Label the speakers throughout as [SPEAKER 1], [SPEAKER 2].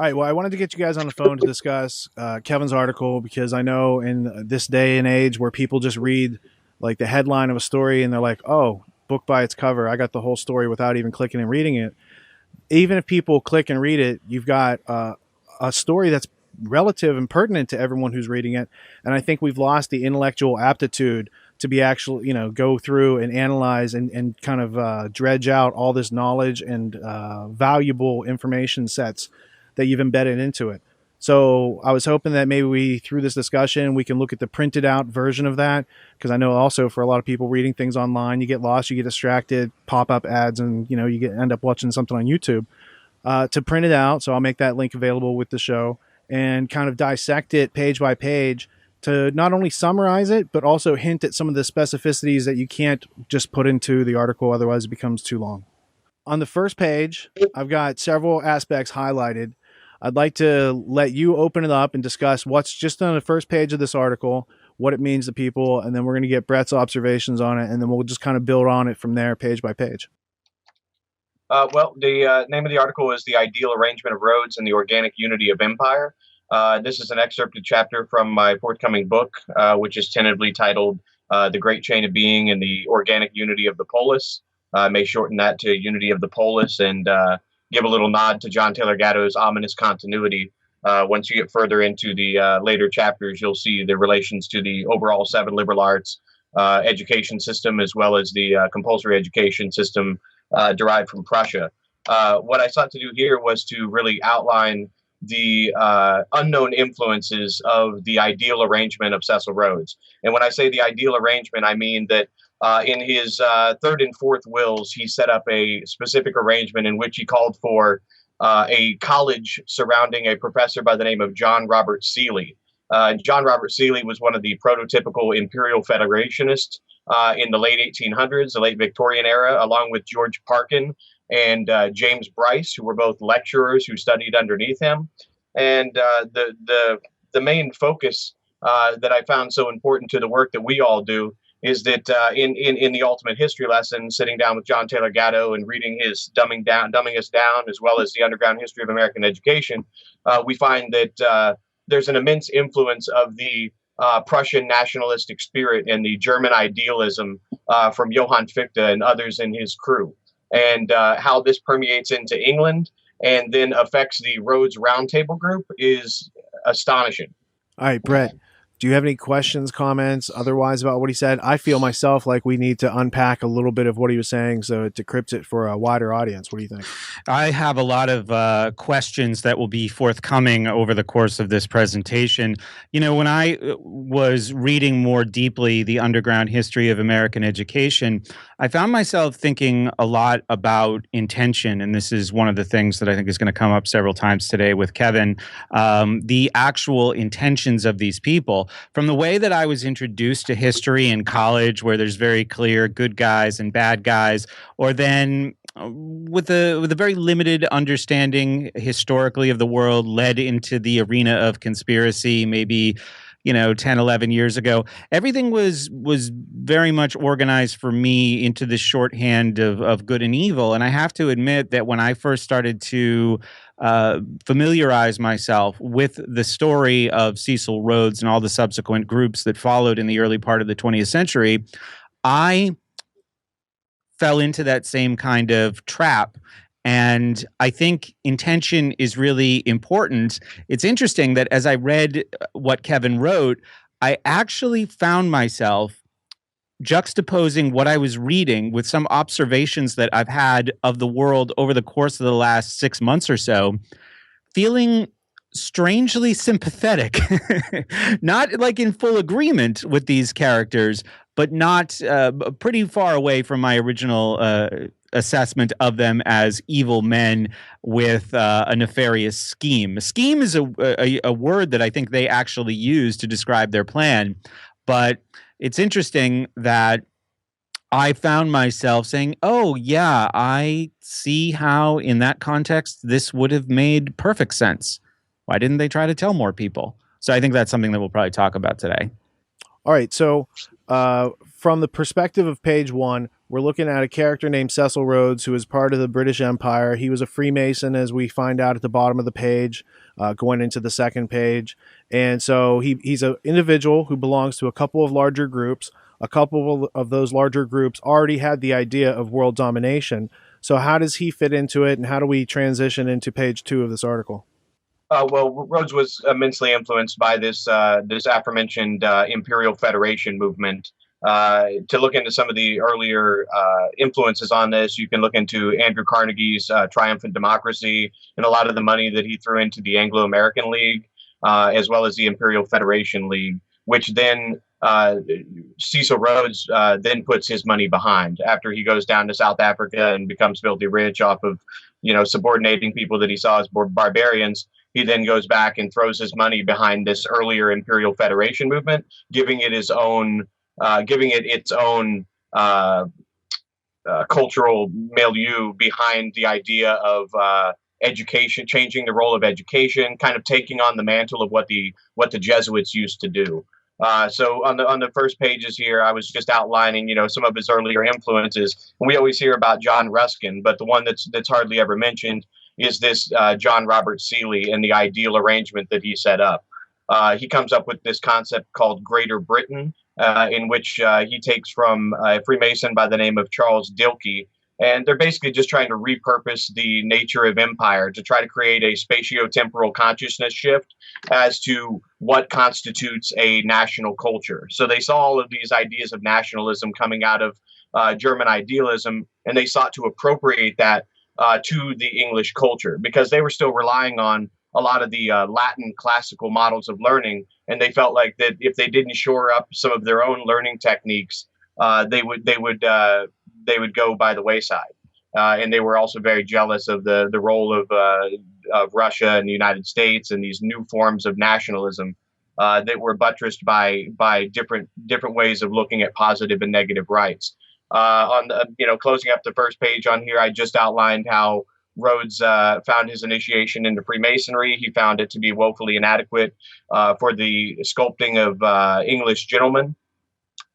[SPEAKER 1] All right. Well, I wanted to get you guys on the phone to discuss Kevin's article because I know in this day and age where people just read like the headline of a story and they're like, "Oh, book by its cover. I got the whole story without even clicking and reading it." Even if people click and read it, you've got a story that's relative and pertinent to everyone who's reading it. And I think we've lost the intellectual aptitude to be actual, go through and analyze and kind of dredge out all this knowledge and valuable information sets that you've embedded into it. So I was hoping that maybe through this discussion, we can look at the printed out version of that. Because I know also for a lot of people reading things online, you get lost, you get distracted, pop up ads, and end up watching something on YouTube. To print it out, so I'll make that link available with the show and kind of dissect it page by page to not only summarize it, but also hint at some of the specificities that you can't just put into the article, otherwise it becomes too long. On the first page, I've got several aspects highlighted. I'd like to let you open it up and discuss what's just on the first page of this article, what it means to people, and then we're going to get Brett's observations on it, and then we'll just kind of build on it from there, page by page.
[SPEAKER 2] Well, the name of the article is "The Ideal Arrangement of Roads and the Organic Unity of Empire." This is an excerpted chapter from my forthcoming book, which is tentatively titled "The Great Chain of Being and the Organic Unity of the Polis." I may shorten that to "Unity of the Polis" and give a little nod to John Taylor Gatto's ominous continuity. Once you get further into the later chapters, you'll see the relations to the overall 7 liberal arts education system, as well as the compulsory education system derived from Prussia. What I sought to do here was to really outline the unknown influences of the ideal arrangement of Cecil Rhodes. And when I say the ideal arrangement, I mean that in his third and fourth wills, he set up a specific arrangement in which he called for a college surrounding a professor by the name of John Robert Seeley. John Robert Seeley was one of the prototypical imperial federationists in the late 1800s, the late Victorian era, along with George Parkin and James Bryce, who were both lecturers who studied underneath him. And the main focus that I found so important to the work that we all do is that in the ultimate history lesson, sitting down with John Taylor Gatto and reading his Dumbing Us Down, as well as the Underground History of American Education, we find that there's an immense influence of the Prussian nationalistic spirit and the German idealism from Johann Fichte and others in his crew, and how this permeates into England and then affects the Rhodes Roundtable Group is astonishing.
[SPEAKER 1] All right, Brett, do you have any questions, comments, otherwise about what he said? I feel myself like we need to unpack a little bit of what he was saying so it decrypts it for a wider audience. What do you think?
[SPEAKER 3] I have a lot of questions that will be forthcoming over the course of this presentation. When I was reading more deeply the underground history of American education, I found myself thinking a lot about intention, and this is one of the things that I think is going to come up several times today with Kevin, the actual intentions of these people. From the way that I was introduced to history in college, where there's very clear good guys and bad guys, or then with a very limited understanding historically of the world led into the arena of conspiracy, maybe 10, 11 years ago, everything was very much organized for me into the shorthand of good and evil. And I have to admit that when I first started to familiarize myself with the story of Cecil Rhodes and all the subsequent groups that followed in the early part of the 20th century, I fell into that same kind of trap. And I think intention is really important. It's interesting that as I read what Kevin wrote, I actually found myself juxtaposing what I was reading with some observations that I've had of the world over the course of the last 6 months or so, feeling strangely sympathetic, not like in full agreement with these characters, but not pretty far away from my original assessment of them as evil men with a nefarious scheme. A scheme is a word that I think they actually use to describe their plan, but it's interesting that I found myself saying, oh, yeah, I see how in that context this would have made perfect sense. Why didn't they try to tell more people? So I think that's something that we'll probably talk about today.
[SPEAKER 1] All right. So from the perspective of page 1, We're looking at a character named Cecil Rhodes, who is part of the British Empire. He was a Freemason, as we find out at the bottom of the page, going into the second page. And so he's an individual who belongs to a couple of larger groups. A couple of those larger groups already had the idea of world domination. So how does he fit into it, and how do we transition into page 2 of this article?
[SPEAKER 2] Well, Rhodes was immensely influenced by this aforementioned Imperial Federation movement. To look into some of the earlier influences on this, you can look into Andrew Carnegie's Triumphant Democracy and a lot of the money that he threw into the Anglo-American League, as well as the Imperial Federation League, which then Cecil Rhodes then puts his money behind after he goes down to South Africa and becomes filthy rich off of, subordinating people that he saw as barbarians. He then goes back and throws his money behind this earlier Imperial Federation movement, giving it its own cultural milieu behind the idea of education, changing the role of education, kind of taking on the mantle of what the Jesuits used to do. So on the first pages here, I was just outlining, some of his earlier influences. We always hear about John Ruskin, but the one that's hardly ever mentioned is this John Robert Seeley and the ideal arrangement that he set up. He comes up with this concept called Greater Britain, in which he takes from a Freemason by the name of Charles Dilke. And they're basically just trying to repurpose the nature of empire to try to create a spatio-temporal consciousness shift as to what constitutes a national culture. So they saw all of these ideas of nationalism coming out of German idealism, and they sought to appropriate that to the English culture because they were still relying on a lot of the Latin classical models of learning, and they felt like that if they didn't shore up some of their own learning techniques, they would go by the wayside. And they were also very jealous of the role of Russia and the United States and these new forms of nationalism that were buttressed by different ways of looking at positive and negative rights. On the, closing up the first page on here, I just outlined how Rhodes found his initiation into Freemasonry. He found it to be woefully inadequate for the sculpting of English gentlemen.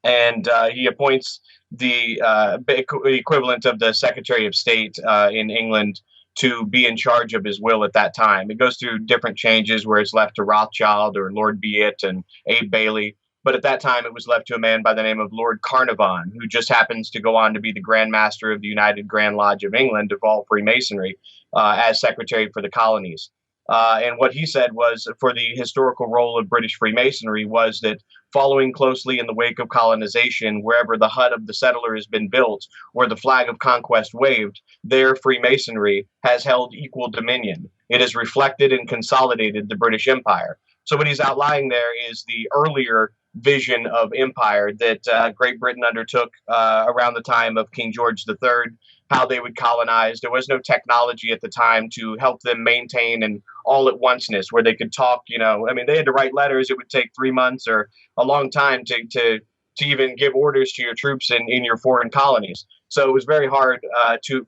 [SPEAKER 2] And he appoints the equivalent of the Secretary of State in England to be in charge of his will at that time. It goes through different changes where it's left to Rothschild or Lord Beat and Abe Bailey. But at that time, it was left to a man by the name of Lord Carnarvon, who just happens to go on to be the Grand Master of the United Grand Lodge of England of all Freemasonry as Secretary for the Colonies. And what he said was for the historical role of British Freemasonry was that following closely in the wake of colonization, wherever the hut of the settler has been built or the flag of conquest waved, there Freemasonry has held equal dominion. It has reflected and consolidated the British Empire. So what he's outlining there is the earlier vision of empire that Great Britain undertook around the time of King George III, how they would colonize. There was no technology at the time to help them maintain an all-at-onceness where they could talk, they had to write letters. It would take 3 months or a long time to even give orders to your troops in your foreign colonies. So it was very hard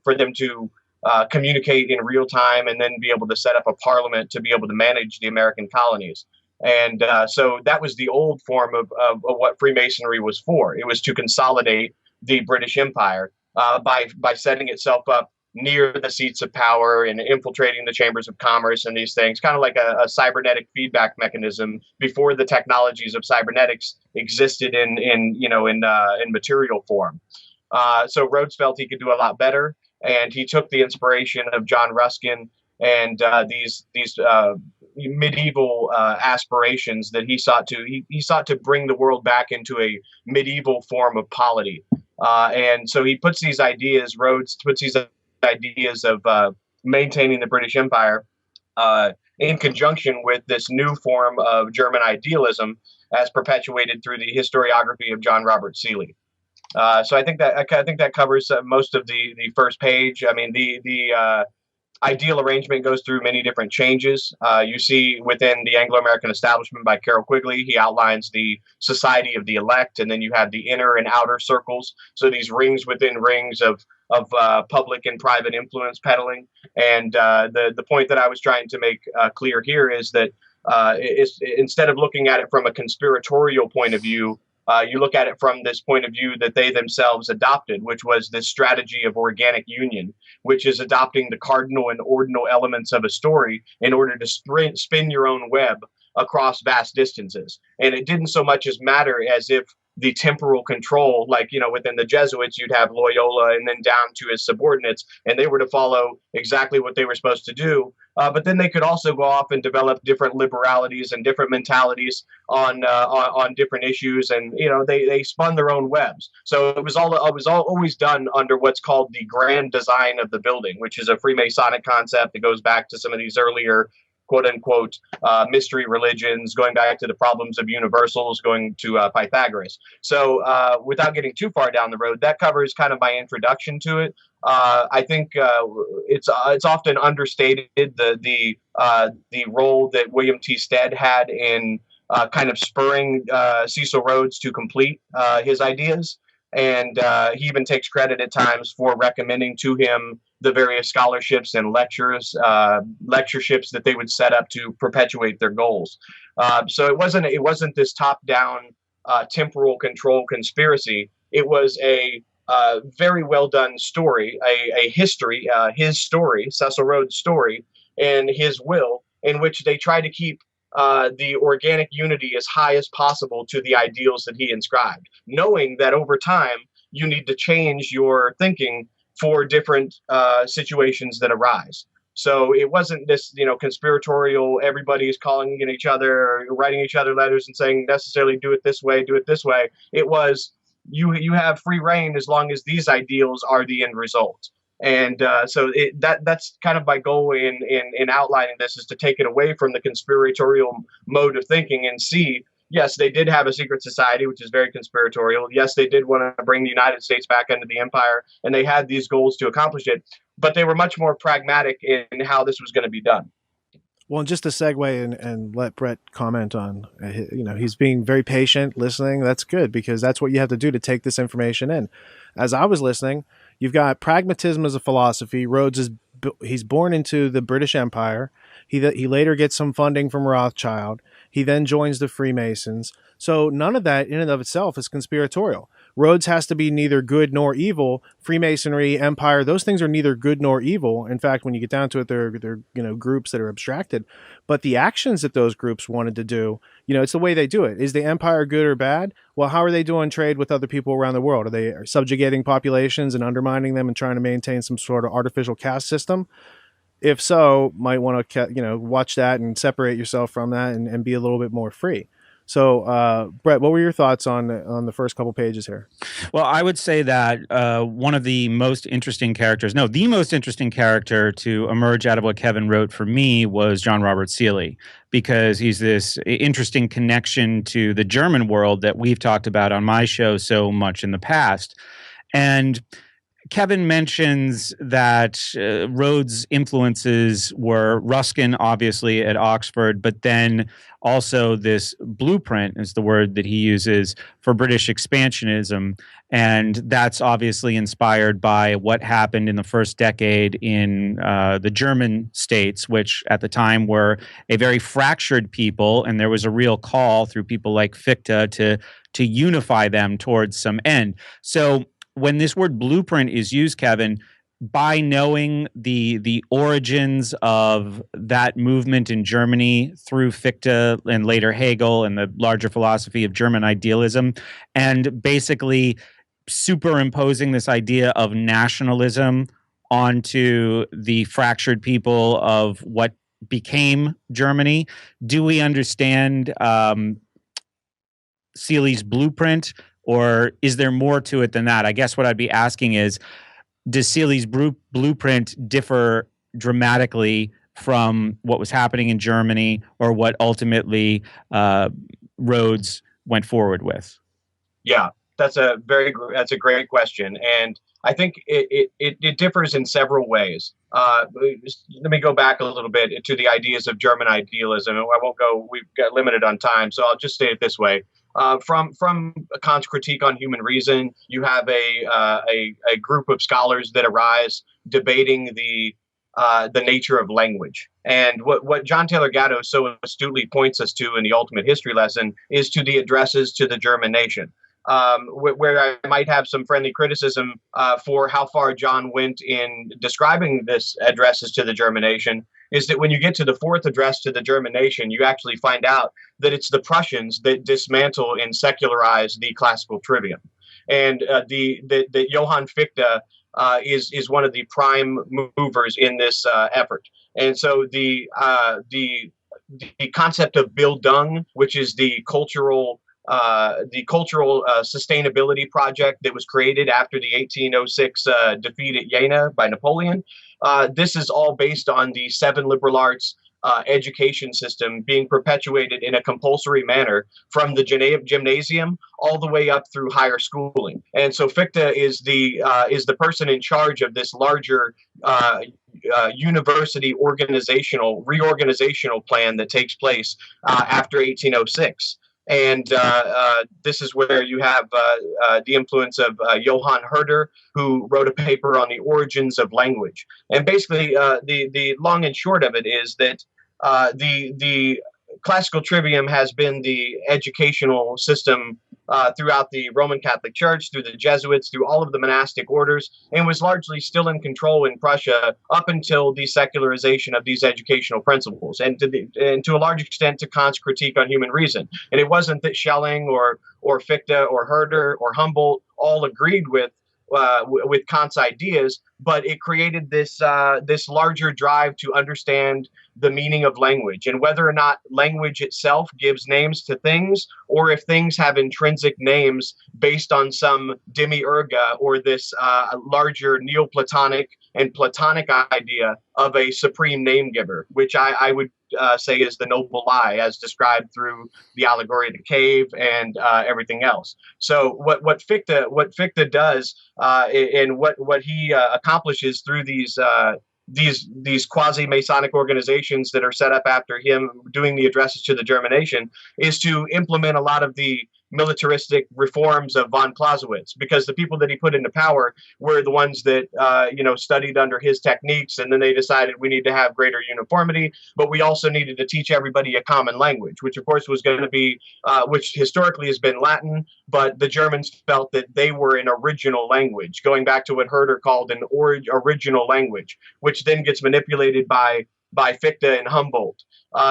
[SPEAKER 2] for them to communicate in real time and then be able to set up a parliament to be able to manage the American colonies. And so that was the old form of what Freemasonry was for. It was to consolidate the British Empire by setting itself up near the seats of power and infiltrating the chambers of commerce and these things, kind of like a cybernetic feedback mechanism before the technologies of cybernetics existed in material form. So Rhodes felt he could do a lot better, and he took the inspiration of John Ruskin and these medieval aspirations that he sought to bring the world back into a medieval form of polity. And so he puts these ideas, Rhodes puts these ideas of maintaining the British Empire in conjunction with this new form of German idealism as perpetuated through the historiography of John Robert Seeley. So I think that covers most of the first page. I mean, the ideal arrangement goes through many different changes. You see within the Anglo-American Establishment by Carroll Quigley, he outlines the Society of the Elect, and then you have the inner and outer circles. So these rings within rings of public and private influence peddling. And the point that I was trying to make clear here is that instead of looking at it from a conspiratorial point of view, You look at it from this point of view that they themselves adopted, which was this strategy of organic union, which is adopting the cardinal and ordinal elements of a story in order to spin your own web across vast distances. And it didn't so much as matter as if the temporal control, like, within the Jesuits, you'd have Loyola and then down to his subordinates, and they were to follow exactly what they were supposed to do. But then they could also go off and develop different liberalities and different mentalities on different issues, and they spun their own webs. So it was always done under what's called the grand design of the building, which is a Freemasonic concept that goes back to some of these earlier quote unquote mystery religions, going back to the problems of universals, going to Pythagoras. So without getting too far down the road, that covers kind of my introduction to it. I think it's often understated the role that William T. Stead had in kind of spurring Cecil Rhodes to complete his ideas. And he even takes credit at times for recommending to him the various scholarships and lectureships that they would set up to perpetuate their goals. So it wasn't this top-down temporal control conspiracy. It was a very well done story, a history, his story, Cecil Rhodes' story, and his will, in which they try to keep the organic unity as high as possible to the ideals that he inscribed, knowing that over time you need to change your thinking for different situations that arise. So it wasn't this, conspiratorial, everybody is calling each other or writing each other letters and saying necessarily do it this way, do it this way. It was you have free reign as long as these ideals are the end result. And so that's kind of my goal in outlining this, is to take it away from the conspiratorial mode of thinking and see, yes, they did have a secret society, which is very conspiratorial. Yes, they did want to bring the United States back into the empire, and they had these goals to accomplish it. But they were much more pragmatic in how this was going to be done.
[SPEAKER 1] Well, and just to segue and let Brett comment on, he's being very patient, listening. That's good, because that's what you have to do to take this information in. As I was listening, you've got pragmatism as a philosophy. Rhodes he's born into the British Empire. He later gets some funding from Rothschild. He then joins the Freemasons. So none of that in and of itself is conspiratorial. Rhodes has to be neither good nor evil. Freemasonry, empire, those things are neither good nor evil. In fact, when you get down to it, they're groups that are abstracted. But the actions that those groups wanted to do, it's the way they do it. Is the empire good or bad? Well, how are they doing trade with other people around the world? Are they subjugating populations and undermining them and trying to maintain some sort of artificial caste system? If so, might want to watch that and separate yourself from that and be a little bit more free. So, Brett, what were your thoughts on the first couple pages here?
[SPEAKER 3] Well, I would say that one of the most interesting characters, the most interesting character to emerge out of what Kevin wrote for me was John Robert Seeley, because he's this interesting connection to the German world that we've talked about on my show so much in the past. And Kevin mentions that Rhodes' influences were Ruskin, obviously, at Oxford, but then also this blueprint is the word that he uses for British expansionism. And that's obviously inspired by what happened in the first decade in the German states, which at the time were a very fractured people. And there was a real call through people like Fichte to unify them towards some end. So when this word blueprint is used, Kevin, by knowing the origins of that movement in Germany through Fichte and later Hegel and the larger philosophy of German idealism, and basically superimposing this idea of nationalism onto the fractured people of what became Germany, do we understand Seeley's blueprint? Or is there more to it than that? I guess what I'd be asking is, does Seeley's blueprint differ dramatically from what was happening in Germany or what ultimately Rhodes went forward with?
[SPEAKER 2] Yeah, that's a great question. And I think it differs in several ways. Let me go back a little bit to the ideas of German idealism. I won't go, we've got limited on time, so I'll just say it this way. From Kant's critique on human reason, you have a group of scholars that arise debating the the nature of language. And what John Taylor Gatto so astutely points us to in the ultimate history lesson is to the addresses to the German nation. Where I might have some friendly criticism for how far John went in describing this addresses to the German nation is that when you get to the fourth address to the German nation, you actually find out that it's the Prussians that dismantle and secularize the classical trivium, and that Johann Fichte is one of the prime movers in this effort. And so the concept of Bildung, which is the cultural sustainability project that was created after the 1806 defeat at Jena by Napoleon. This is all based on the 7 liberal arts education system being perpetuated in a compulsory manner from the gymnasium all the way up through higher schooling. And so Fichte is the person in charge of this larger university reorganizational plan that takes place after 1806. And this is where you have the influence of Johann Herder, who wrote a paper on the origins of language. And basically, the long and short of it is that the classical trivium has been the educational system throughout the Roman Catholic Church, through the Jesuits, through all of the monastic orders, and was largely still in control in Prussia up until the secularization of these educational principles, and to a large extent to Kant's critique on human reason. And it wasn't that Schelling or Fichte or Herder or Humboldt all agreed with Kant's ideas, but it created this larger drive to understand the meaning of language, and whether or not language itself gives names to things, or if things have intrinsic names based on some demiurga or this larger Neoplatonic and Platonic idea of a supreme name giver, which I would say is the noble lie, as described through the allegory of the cave and everything else. So what Fichte does and what he accomplishes through these quasi-Masonic organizations that are set up after him doing the addresses to the German nation is to implement a lot of the militaristic reforms of von Clausewitz, because the people that he put into power were the ones that studied under his techniques, and then they decided we need to have greater uniformity, but we also needed to teach everybody a common language, which of course was going to be which historically has been Latin, but the Germans felt that they were an original language, going back to what Herder called an original language, which then gets manipulated by Fichte and Humboldt.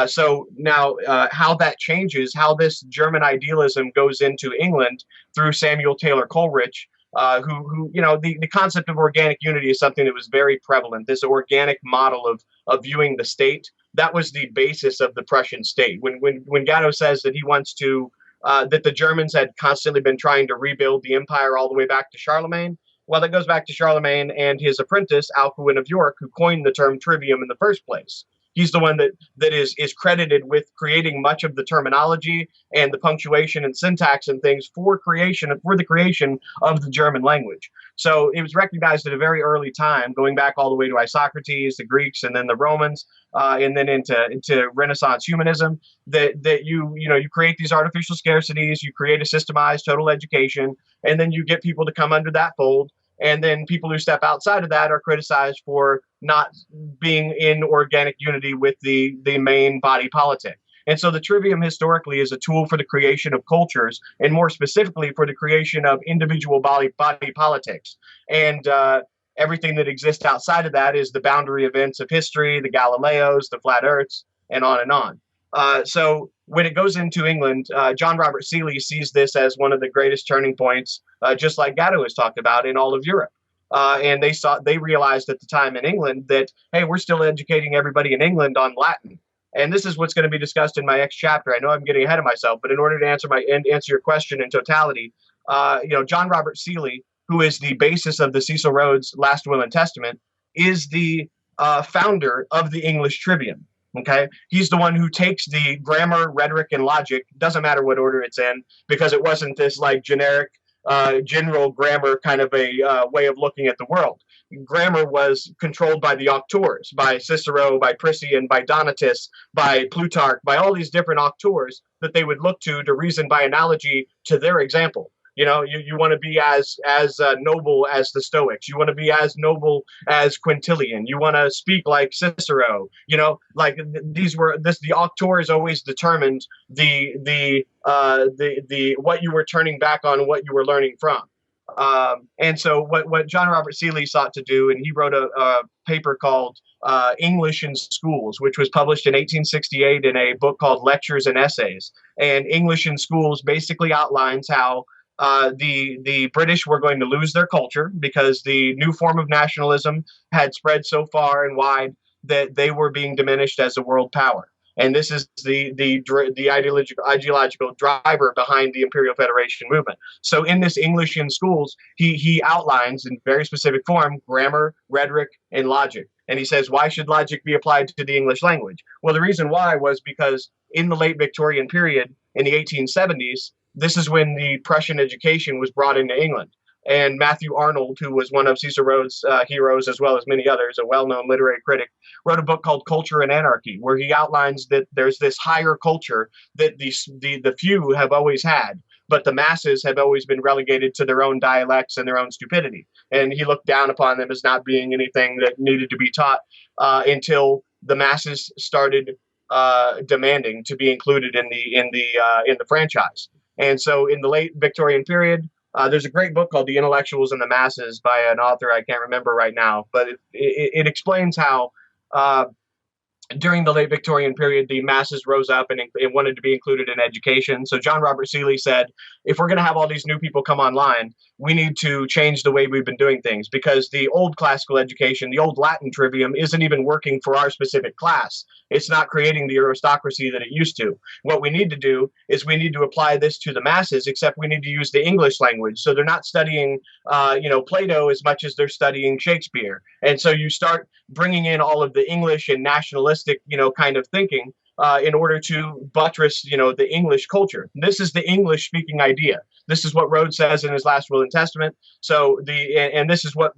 [SPEAKER 2] So now how that changes, how this German idealism goes into England through Samuel Taylor Coleridge, who the concept of organic unity is something that was very prevalent. This organic model of viewing the state, that was the basis of the Prussian state. When Gatto says that he wants to that the Germans had constantly been trying to rebuild the empire all the way back to Charlemagne, well, that goes back to Charlemagne and his apprentice, Alcuin of York, who coined the term trivium in the first place. He's the one that is credited with creating much of the terminology and the punctuation and syntax and things for the creation of the German language. So it was recognized at a very early time, going back all the way to Isocrates, the Greeks, and then the Romans, and then into Renaissance humanism, that you create these artificial scarcities, you create a systemized total education, and then you get people to come under that fold. And then people who step outside of that are criticized for not being in organic unity with the main body politic. And so the trivium historically is a tool for the creation of cultures, and more specifically for the creation of individual body politics. And everything that exists outside of that is the boundary events of history, the Galileos, the flat earths, and on and on. So when it goes into England, John Robert Seeley sees this as one of the greatest turning points, just like Gatto has talked about, in all of Europe. And they realized at the time in England that, hey, we're still educating everybody in England on Latin. And this is what's going to be discussed in my next chapter. I know I'm getting ahead of myself, but in order to answer your question in totality, John Robert Seeley, who is the basis of the Cecil Rhodes Last Will and Testament, is the founder of the English Trivium. Okay, he's the one who takes the grammar, rhetoric, and logic, doesn't matter what order it's in, because it wasn't this like generic, general grammar kind of a way of looking at the world. Grammar was controlled by the auctors, by Cicero, by Priscian, by Donatus, by Plutarch, by all these different auctors that they would look to reason by analogy to their example. You want to be as noble as the Stoics. You want to be as noble as Quintilian. You want to speak like Cicero. Like the auctors always determined the what you were turning back on, what you were learning from. And so what John Robert Seeley sought to do, and he wrote a paper called English in Schools, which was published in 1868 in a book called Lectures and Essays. And English in Schools basically outlines how the British were going to lose their culture because the new form of nationalism had spread so far and wide that they were being diminished as a world power. And this is the ideological driver behind the Imperial Federation movement. So in this English in Schools, he outlines in very specific form grammar, rhetoric, and logic. And he says, why should logic be applied to the English language? Well, the reason why was because in the late Victorian period, in the 1870s, this is when the Prussian education was brought into England. And Matthew Arnold, who was one of Cicero's heroes, as well as many others, a well-known literary critic, wrote a book called Culture and Anarchy, where he outlines that there's this higher culture that the few have always had, but the masses have always been relegated to their own dialects and their own stupidity. And he looked down upon them as not being anything that needed to be taught until the masses started demanding to be included in the franchise. And so in the late Victorian period, there's a great book called The Intellectuals and the Masses by an author I can't remember right now, but it explains how during the late Victorian period, the masses rose up and wanted to be included in education. So John Robert Seeley said, if we're going to have all these new people come online, we need to change the way we've been doing things, because the old classical education, the old Latin trivium, isn't even working for our specific class. It's not creating the aristocracy that it used to. What we need to do is we need to apply this to the masses, except we need to use the English language. So they're not studying, Plato as much as they're studying Shakespeare. And so you start bringing in all of the English and nationalistic, kind of thinking in order to buttress, the English culture. This is the English speaking idea. This is what Rhodes says in his last will and testament. So this is what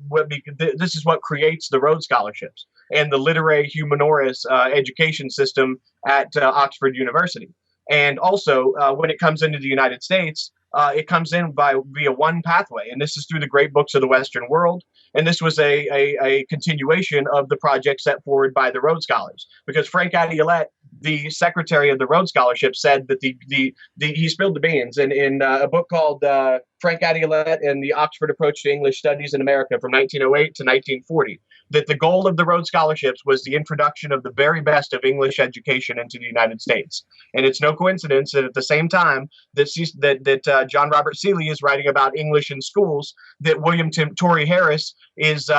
[SPEAKER 2] creates the Rhodes scholarships and the literae humanoris education system at Oxford University. And also, when it comes into the United States, it comes in via one pathway, and this is through the great books of the Western world. And this was a continuation of the project set forward by the Rhodes Scholars, because Frank Adeolette, the secretary of the Rhodes Scholarship, said that he spilled the beans in a book called Frank Adeolette and the Oxford Approach to English Studies in America from 1908 to 1940, that the goal of the Rhodes Scholarships was the introduction of the very best of English education into the United States. And it's no coincidence that at the same time that John Robert Seeley is writing about English in schools, that William Torrey Harris is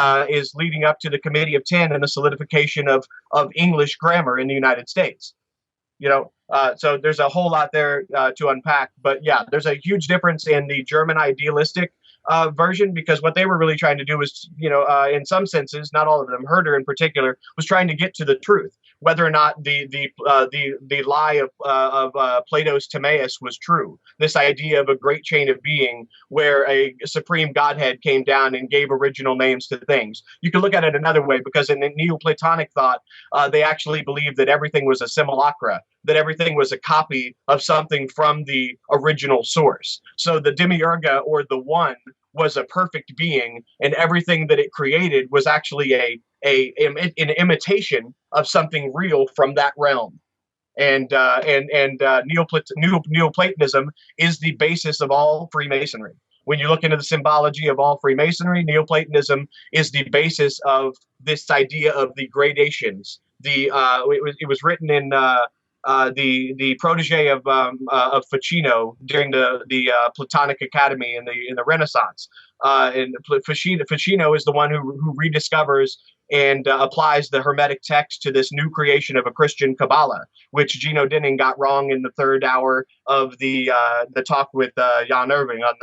[SPEAKER 2] leading up to the Committee of 10 and the solidification of English grammar in the United States. So there's a whole lot there to unpack. But yeah, there's a huge difference in the German idealistic version, because what they were really trying to do was, in some senses, not all of them, Herder in particular, was trying to get to the truth, whether or not the lie of Plato's Timaeus was true. This idea of a great chain of being where a supreme godhead came down and gave original names to things. You can look at it another way, because in the Neoplatonic thought, they actually believed that everything was a simulacra, that everything was a copy of something from the original source. So the demiurga, or the one, was a perfect being, and everything that it created was actually an imitation of something real from that realm. And Neoplatonism is the basis of all Freemasonry. When you look into the symbology of all Freemasonry, Neoplatonism is the basis of this idea of the gradations. It was written in the protege of Ficino during the Platonic Academy in the Renaissance. And Ficino is the one who rediscovers and applies the Hermetic text to this new creation of a Christian Kabbalah, which Gino Denning got wrong in the third hour of the talk with Jan Irving on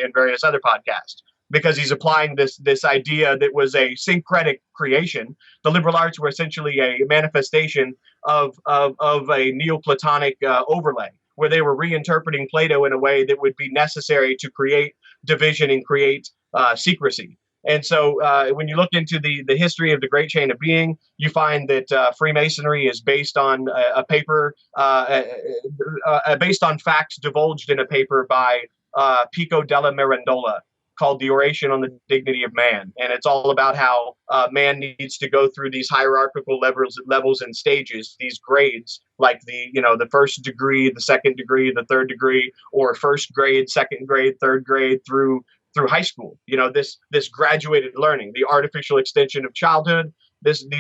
[SPEAKER 2] and various other podcasts, because he's applying this idea that was a syncretic creation. The liberal arts were essentially a manifestation of a Neoplatonic overlay, where they were reinterpreting Plato in a way that would be necessary to create division and create secrecy. And so when you look into the history of the Great Chain of Being, you find that Freemasonry is based on a paper, based on facts divulged in a paper by Pico della Mirandola, called The Oration on the Dignity of Man. And it's all about how man needs to go through these hierarchical levels and stages, these grades, like the first degree, the second degree, the third degree, or first grade, second grade, third grade through high school. This graduated learning, the artificial extension of childhood.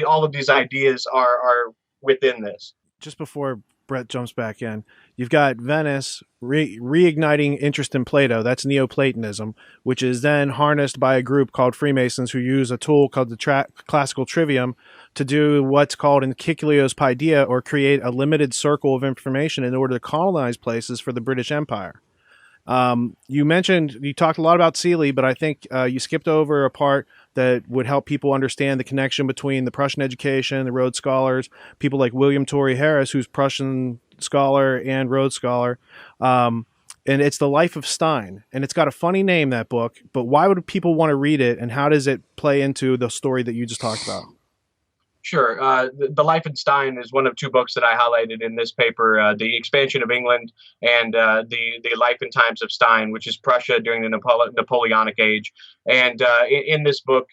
[SPEAKER 2] All of these ideas are within this.
[SPEAKER 1] Just before Brett jumps back in, you've got Venice reigniting interest in Plato. That's Neoplatonism, which is then harnessed by a group called Freemasons who use a tool called the classical Trivium to do what's called encyclios paideia, or create a limited circle of information in order to colonize places for the British Empire. You talked a lot about Seeley, but I think you skipped over a part that would help people understand the connection between the Prussian education, the Rhodes Scholars, people like William Torrey Harris, who's Prussian scholar and Rhodes Scholar. And it's The Life of Stein. And it's got a funny name, that book, but why would people want to read it, and how does it play into the story that you just talked about?
[SPEAKER 2] Sure. The Life of Stein is one of two books that I highlighted in this paper, The Expansion of England and the Life and Times of Stein, which is Prussia during the Napoleonic Age. And in this book,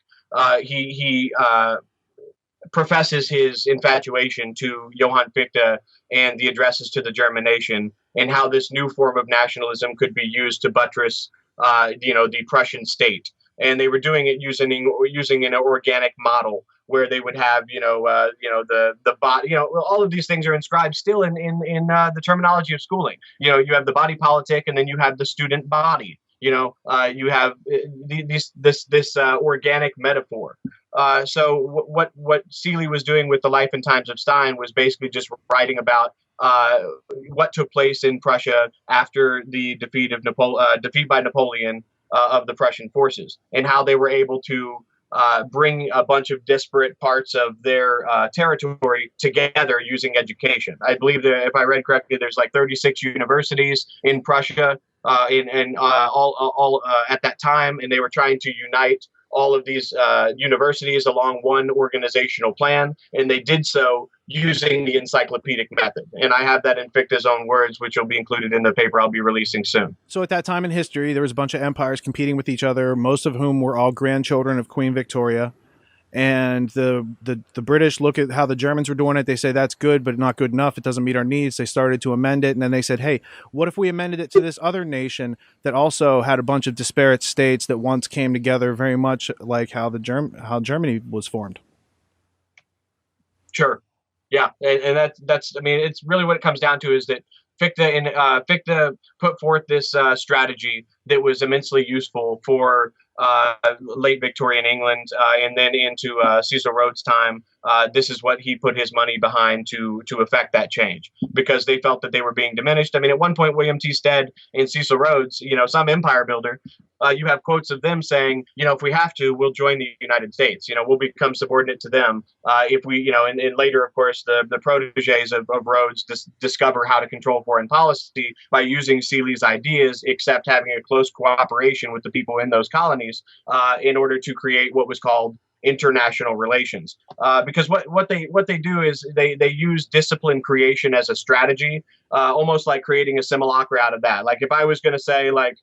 [SPEAKER 2] he professes his infatuation to Johann Fichte and the addresses to the German nation, and how this new form of nationalism could be used to buttress the Prussian state. And they were doing it using an organic model, where they would have the body, all of these things are inscribed still in the terminology of schooling. You have the body politic, and then you have the student body. You have this organic metaphor. So what Seeley was doing with The Life and Times of Stein was basically just writing about what took place in Prussia after the defeat by Napoleon of the Prussian forces, and how they were able to bring a bunch of disparate parts of their territory together using education. I believe that, if I read correctly, there's like 36 universities in Prussia all at that time, and they were trying to unite all of these universities along one organizational plan, and they did so using the encyclopedic method. And I have that in Fichte's own words, which will be included in the paper I'll be releasing soon.
[SPEAKER 1] So at that time in history, there was a bunch of empires competing with each other, most of whom were all grandchildren of Queen Victoria. And the British look at how the Germans were doing it. They say, that's good, but not good enough. It doesn't meet our needs. They started to amend it. And then they said, hey, what if we amended it to this other nation that also had a bunch of disparate states that once came together, very much like how Germany was formed?
[SPEAKER 2] Sure. Yeah. And that's, I mean, it's really what it comes down to, is that Fichte put forth this strategy that was immensely useful for late Victorian England, and then into Cecil Rhodes' time. This is what he put his money behind to effect that change, because they felt that they were being diminished. I mean, at one point, William T. Stead and Cecil Rhodes, some empire builder, you have quotes of them saying, if we have to, we'll join the United States. We'll become subordinate to them. If we, and later, of course, the proteges of Rhodes discover how to control foreign policy by using Seeley's ideas, except having a close cooperation with the people in those colonies in order to create what was called international relations. Because what they do is they use discipline creation as a strategy, almost like creating a simulacra out of that. Like, if I was going to say, like,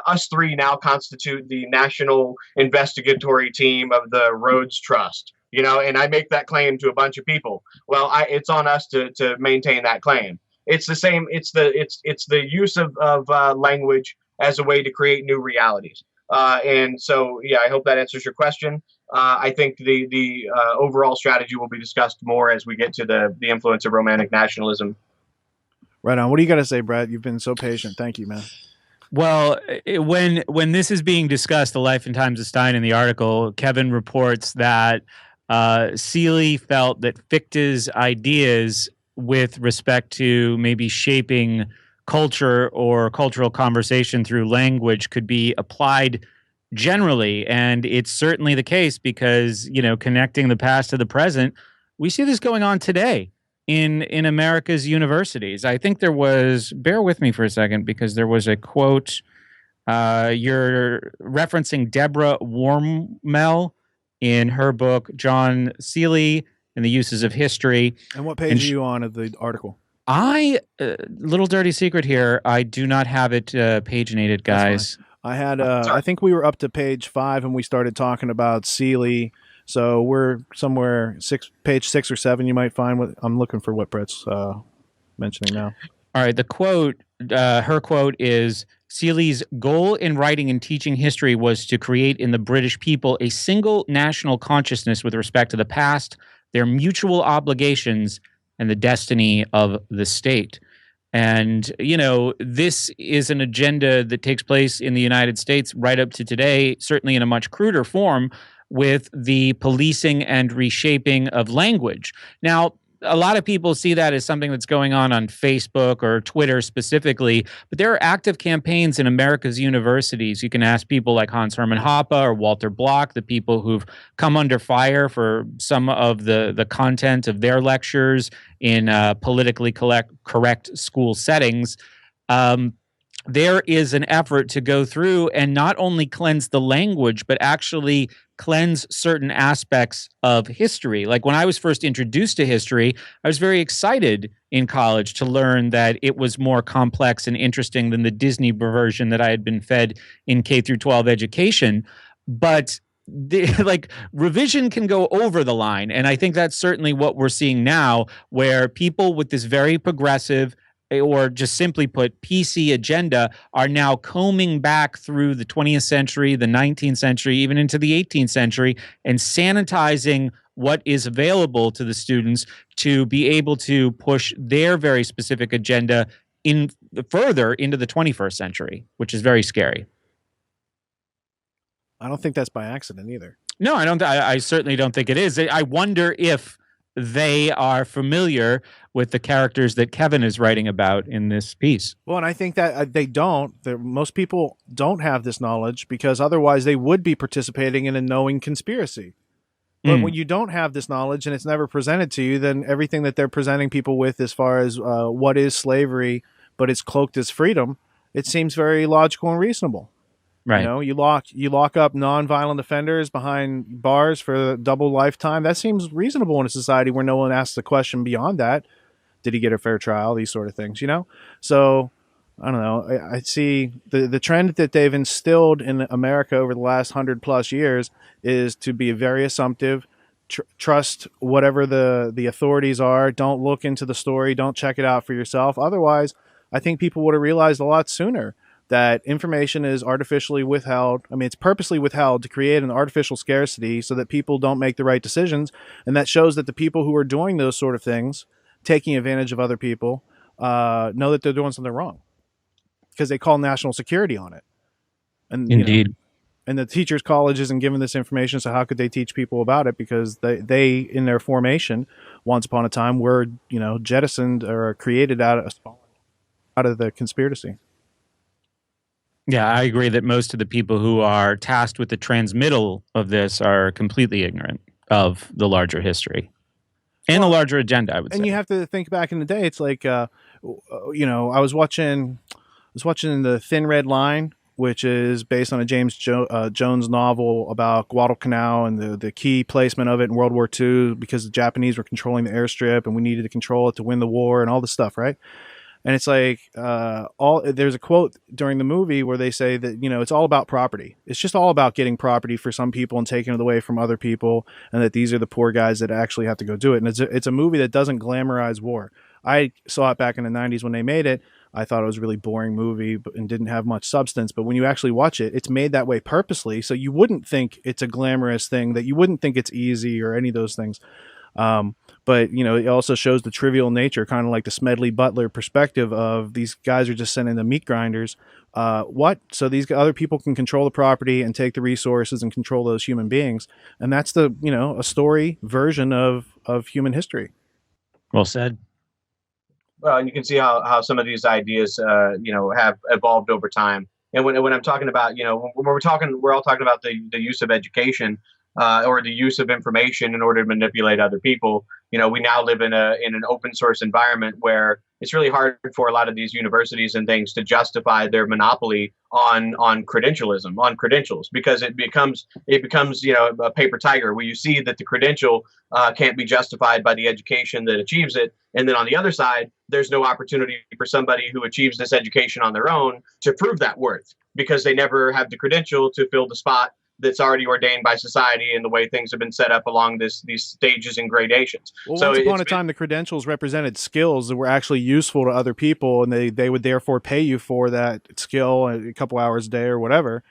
[SPEAKER 2] us three now constitute the national investigatory team of the Rhodes Trust, and I make that claim to a bunch of people. Well, it's on us to maintain that claim. It's the same. It's the use of language as a way to create new realities. And so, yeah, I hope that answers your question. I think the overall strategy will be discussed more as we get to the influence of Romantic nationalism.
[SPEAKER 1] Right on. What do you got to say, Brad? You've been so patient. Thank you, man.
[SPEAKER 3] Well, when this is being discussed, The Life and Times of Stein, in the article, Kevin reports that Seeley felt that Fichte's ideas with respect to maybe shaping culture or cultural conversation through language could be applied generally. And it's certainly the case because, connecting the past to the present, we see this going on today in America's universities. I think there was, bear with me for a second, because there was a quote, you're referencing Deborah Wormel in her book, John Seeley and the Uses of History.
[SPEAKER 1] And what page are you on of the article?
[SPEAKER 3] Little dirty secret here. I do not have it paginated,
[SPEAKER 1] That's fine.
[SPEAKER 3] guys.
[SPEAKER 1] I had I think we were up to page 5 and we started talking about Seeley. So we're somewhere page 6 or 7. You might find what I'm looking for. What Brett's mentioning now.
[SPEAKER 3] All right. The quote, her quote is, Seeley's goal in writing and teaching history was to create in the British people a single national consciousness with respect to the past, their mutual obligations, and the destiny of the state. And, this is an agenda that takes place in the United States right up to today, certainly in a much cruder form, with the policing and reshaping of language. Now, a lot of people see that as something that's going on Facebook or Twitter specifically, but there are active campaigns in America's universities. You can ask people like Hans Hermann Hoppe or Walter Block, the people who've come under fire for some of the content of their lectures in politically correct school settings. There is an effort to go through and not only cleanse the language, but actually cleanse certain aspects of history. Like when I was first introduced to history, I was very excited in college to learn that it was more complex and interesting than the Disney version that I had been fed in K through 12 education. But revision can go over the line. And I think that's certainly what we're seeing now, where people with this very progressive, or just simply put, PC agenda, are now combing back through the 20th century, the 19th century, even into the 18th century, and sanitizing what is available to the students to be able to push their very specific agenda further into the 21st century, which is very scary.
[SPEAKER 1] I don't think that's by accident either.
[SPEAKER 3] No, I don't. I certainly don't think it is. I wonder if they are familiar with the characters that Kevin is writing about in this piece.
[SPEAKER 1] Well, and I think that they don't. Most people don't have this knowledge because otherwise they would be participating in a knowing conspiracy. But when you don't have this knowledge and it's never presented to you, then everything that they're presenting people with as far as what is slavery, but it's cloaked as freedom, it seems very logical and reasonable.
[SPEAKER 3] Right.
[SPEAKER 1] You lock up non-violent offenders behind bars for double lifetime. That seems reasonable in a society where no one asks the question beyond that. Did he get a fair trial? These sort of things, So I don't know. I see the trend that they've instilled in America over the last 100+ years is to be very assumptive, trust whatever the authorities are. Don't look into the story. Don't check it out for yourself. Otherwise, I think people would have realized a lot sooner that information is artificially withheld. I mean, it's purposely withheld to create an artificial scarcity so that people don't make the right decisions. And that shows that the people who are doing those sort of things, taking advantage of other people, know that they're doing something wrong because they call national security on it. And
[SPEAKER 3] indeed.
[SPEAKER 1] And the teachers' college isn't given this information, so how could they teach people about it? Because they in their formation, once upon a time, were jettisoned or created out of the conspiracy.
[SPEAKER 3] Yeah, I agree that most of the people who are tasked with the transmittal of this are completely ignorant of the larger history and the larger agenda, I would say.
[SPEAKER 1] And you have to think back in the day. It's like, I was watching The Thin Red Line, which is based on a James Jones novel about Guadalcanal and the key placement of it in World War II because the Japanese were controlling the airstrip and we needed to control it to win the war and all this stuff, right? And it's like there's a quote during the movie where they say that, it's all about property. It's just all about getting property for some people and taking it away from other people. And that these are the poor guys that actually have to go do it. And it's a movie that doesn't glamorize war. I saw it back in the 90s when they made it. I thought it was a really boring movie and didn't have much substance. But when you actually watch it, it's made that way purposely. So you wouldn't think it's a glamorous thing, that you wouldn't think it's easy or any of those things. But, it also shows the trivial nature, kind of like the Smedley Butler perspective of these guys are just sending the meat grinders. So these other people can control the property and take the resources and control those human beings. And that's a story version of human history.
[SPEAKER 3] Well said.
[SPEAKER 2] Well, and you can see how some of these ideas, have evolved over time. And when I'm talking about, we're all talking about the use of education. Or the use of information in order to manipulate other people. We now live in an open source environment where it's really hard for a lot of these universities and things to justify their monopoly on credentials, because it becomes a paper tiger where you see that the credential can't be justified by the education that achieves it, and then on the other side there's no opportunity for somebody who achieves this education on their own to prove that worth, because they never have the credential to fill the spot that's already ordained by society and the way things have been set up along these stages and gradations.
[SPEAKER 1] Well,
[SPEAKER 2] So
[SPEAKER 1] once upon a time, the credentials represented skills that were actually useful to other people, and they would therefore pay you for that skill a couple hours a day or whatever.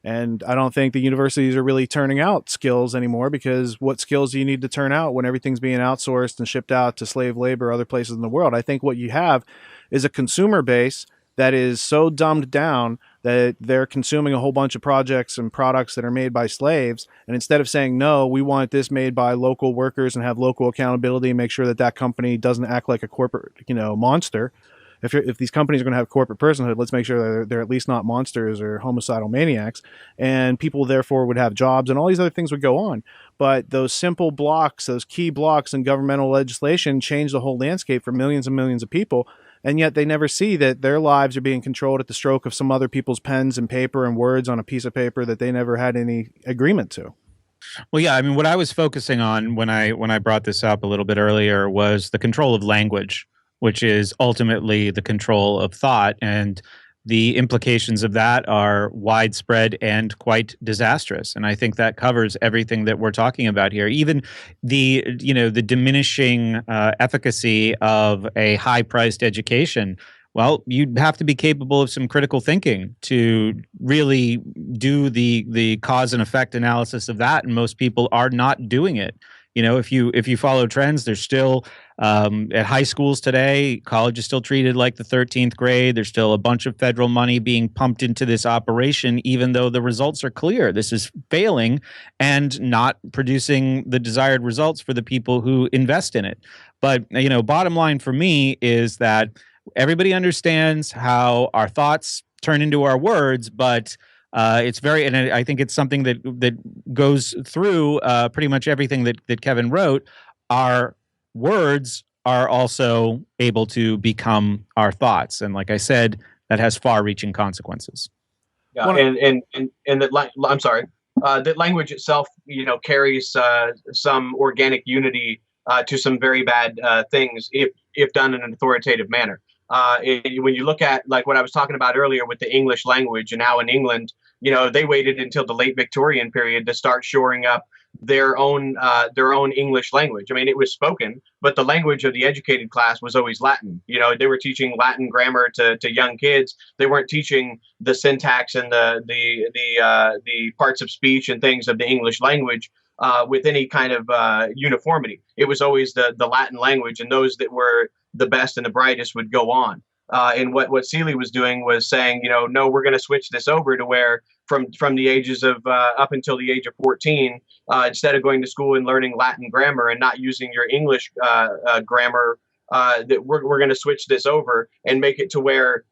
[SPEAKER 1] And I don't think the universities are really turning out skills anymore, because what skills do you need to turn out when everything's being outsourced and shipped out to slave labor or other places in the world? I think what you have is a consumer base that is so dumbed down that they're consuming a whole bunch of projects and products that are made by slaves. And instead of saying, no, we want this made by local workers and have local accountability and make sure that that company doesn't act like a corporate, monster. If these companies are going to have corporate personhood, let's make sure they're at least not monsters or homicidal maniacs, and people therefore would have jobs and all these other things would go on. But those simple blocks, those key blocks in governmental legislation change the whole landscape for millions and millions of people. And yet they never see that their lives are being controlled at the stroke of some other people's pens and paper and words on a piece of paper that they never had any agreement to.
[SPEAKER 3] Well, yeah, I mean, what I was focusing on when I brought this up a little bit earlier was the control of language, which is ultimately the control of thought. And the implications of that are widespread and quite disastrous. And I think that covers everything that we're talking about here. Even the diminishing efficacy of a high-priced education. Well, you'd have to be capable of some critical thinking to really do the cause and effect analysis of that. And most people are not doing it. If you follow trends, there's still at high schools today, college is still treated like the 13th grade. There's still a bunch of federal money being pumped into this operation, even though the results are clear. This is failing and not producing the desired results for the people who invest in it. But, bottom line for me is that everybody understands how our thoughts turn into our words, but it's and I think it's something that goes through pretty much everything that Kevin wrote. Our words are also able to become our thoughts, and like I said, that has far-reaching consequences.
[SPEAKER 2] Yeah, and that I'm sorry, that language itself, carries some organic unity to some very bad things if done in an authoritative manner. When you look at like what I was talking about earlier with the English language and how in England, they waited until the late Victorian period to start shoring up their own English language. I mean, it was spoken, but the language of the educated class was always Latin. They were teaching Latin grammar to young kids. They weren't teaching the syntax and the parts of speech and things of the English language with any kind of uniformity. It was always the Latin language, and those that were the best and the brightest would go on. And what Seeley was doing was saying, no, we're going to switch this over to where from the ages of up until the age of 14, instead of going to school and learning Latin grammar and not using your English grammar, that we're going to switch this over and make it to where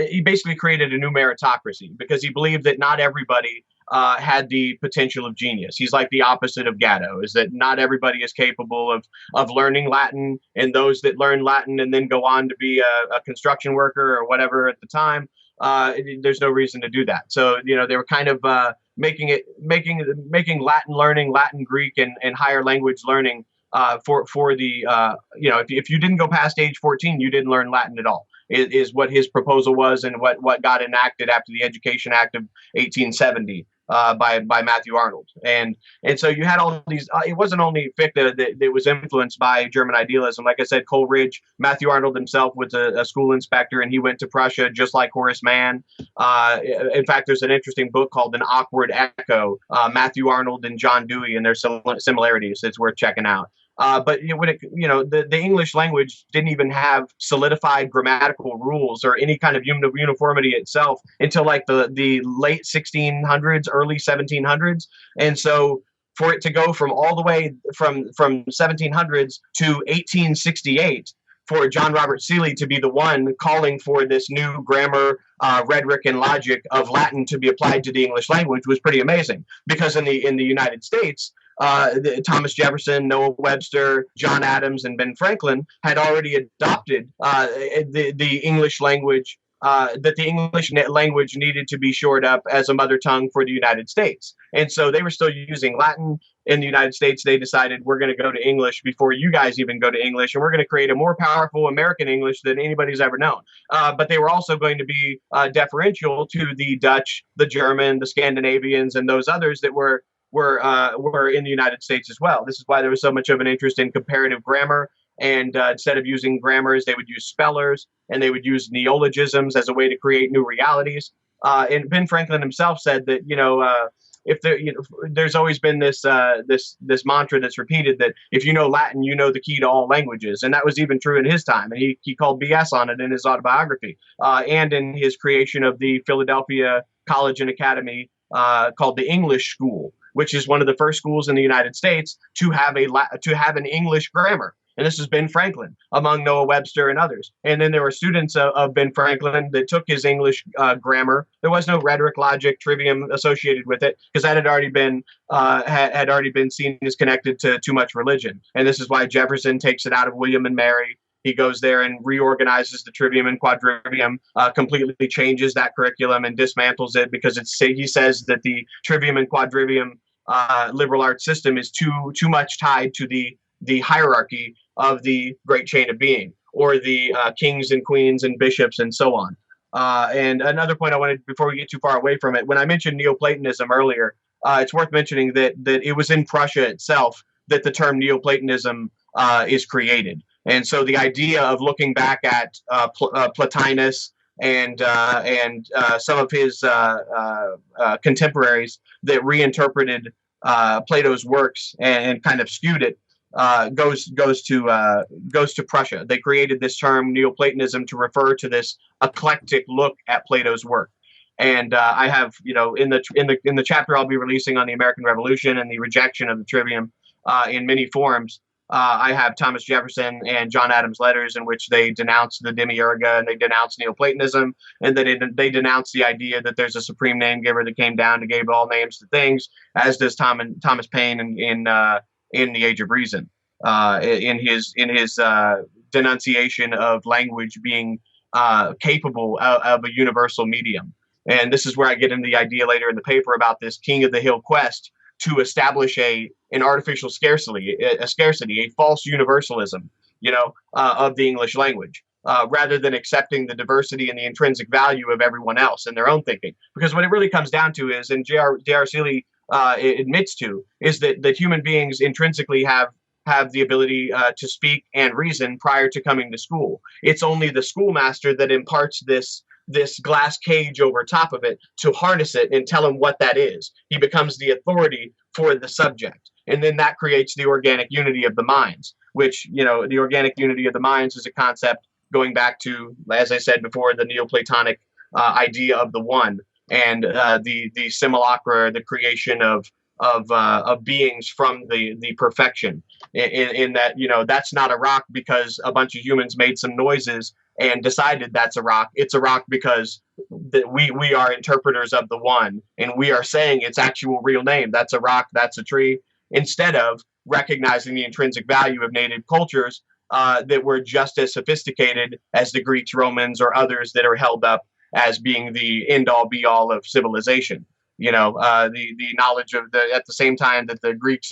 [SPEAKER 2] he basically created a new meritocracy, because he believed that not everybody had the potential of genius. He's like the opposite of Gatto, is that not everybody is capable of learning Latin, and those that learn Latin and then go on to be a construction worker or whatever at the time, there's no reason to do that. So, they were kind of making Latin learning, Latin, Greek, and higher language learning for the, if you didn't go past age 14, you didn't learn Latin at all. Is what his proposal was, and what got enacted after the Education Act of 1870 by Matthew Arnold. And so you had all these, it wasn't only Fichte that was influenced by German idealism. Like I said, Coleridge, Matthew Arnold himself was a school inspector, and he went to Prussia just like Horace Mann. In fact, there's an interesting book called An Awkward Echo, Matthew Arnold and John Dewey, and there's some similarities. It's worth checking out. But when the English language didn't even have solidified grammatical rules or any kind of uniformity itself until like the late 1600s, early 1700s. And so for it to go from all the way from 1700s to 1868, for John Robert Seeley to be the one calling for this new grammar, rhetoric, and logic of Latin to be applied to the English language was pretty amazing. Because in the United States, Thomas Jefferson, Noah Webster, John Adams, and Ben Franklin had already adopted the English language that the English language needed to be shored up as a mother tongue for the United States. And so they were still using Latin in the United States. They decided we're going to go to English before you guys even go to English, and we're going to create a more powerful American English than anybody's ever known. But they were also going to be deferential to the Dutch, the German, the Scandinavians, and those others that were in the United States as well. This is why there was so much of an interest in comparative grammar. And instead of using grammars, they would use spellers, and they would use neologisms as a way to create new realities. And Ben Franklin himself said that, if there, there's always been this mantra that's repeated that if you know Latin, you know the key to all languages, and that was even true in his time. And he called BS on it in his autobiography, and in his creation of the Philadelphia College and Academy called the English School, which is one of the first schools in the United States to have an English grammar. And this is Ben Franklin, among Noah Webster and others. And then there were students of Ben Franklin that took his English grammar. There was no rhetoric, logic, trivium associated with it, because that had already been seen as connected to too much religion. And this is why Jefferson takes it out of William and Mary. He goes there and reorganizes the Trivium and Quadrivium, completely changes that curriculum and dismantles it, because he says that the Trivium and Quadrivium liberal arts system is too much tied to the hierarchy of the great chain of being, or the kings and queens and bishops and so on. And another point I wanted, before we get too far away from it, when I mentioned Neoplatonism earlier, it's worth mentioning that it was in Prussia itself that the term Neoplatonism is created. And so the idea of looking back at Plotinus and some of his contemporaries that reinterpreted Plato's works and kind of skewed it, goes to Prussia. They created this term Neoplatonism to refer to this eclectic look at Plato's work. And I have, in the chapter I'll be releasing on the American Revolution and the rejection of the Trivium in many forms, I have Thomas Jefferson and John Adams' letters in which they denounce the demiurga, and they denounce Neoplatonism, and they denounce the idea that there's a supreme name giver that came down and gave all names to things, as does Thomas Paine in The Age of Reason, in his denunciation of language being capable of a universal medium. And this is where I get into the idea later in the paper about this King of the Hill quest to establish an artificial scarcity, a false universalism, of the English language, rather than accepting the diversity and the intrinsic value of everyone else and their own thinking. Because what it really comes down to is, and J.R. Seeley admits to, is that human beings intrinsically have the ability to speak and reason prior to coming to school. It's only the schoolmaster that imparts this glass cage over top of it to harness it and tell him what that is. He becomes the authority for the subject. And then that creates the organic unity of the minds, which, the organic unity of the minds is a concept going back to, as I said before, the Neoplatonic idea of the one, and the simulacra, the creation of beings from the perfection, in that, that's not a rock because a bunch of humans made some noises and decided that's a rock. It's a rock because we are interpreters of the one, and we are saying its actual real name. That's a rock, that's a tree, instead of recognizing the intrinsic value of native cultures that were just as sophisticated as the Greeks, Romans, or others that are held up as being the end-all be-all of civilization. The knowledge of at the same time that the Greeks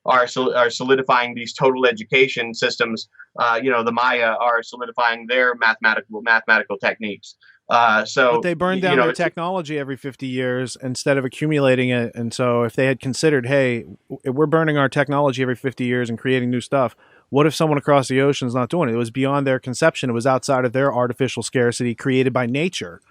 [SPEAKER 2] are solidifying these total education systems, the Maya are solidifying their mathematical techniques.
[SPEAKER 1] But they burn down their technology every 50 years instead of accumulating it. And so if they had considered, hey, we're burning our technology every 50 years and creating new stuff, what if someone across the ocean is not doing it? It was beyond their conception. It was outside of their artificial scarcity created by nature,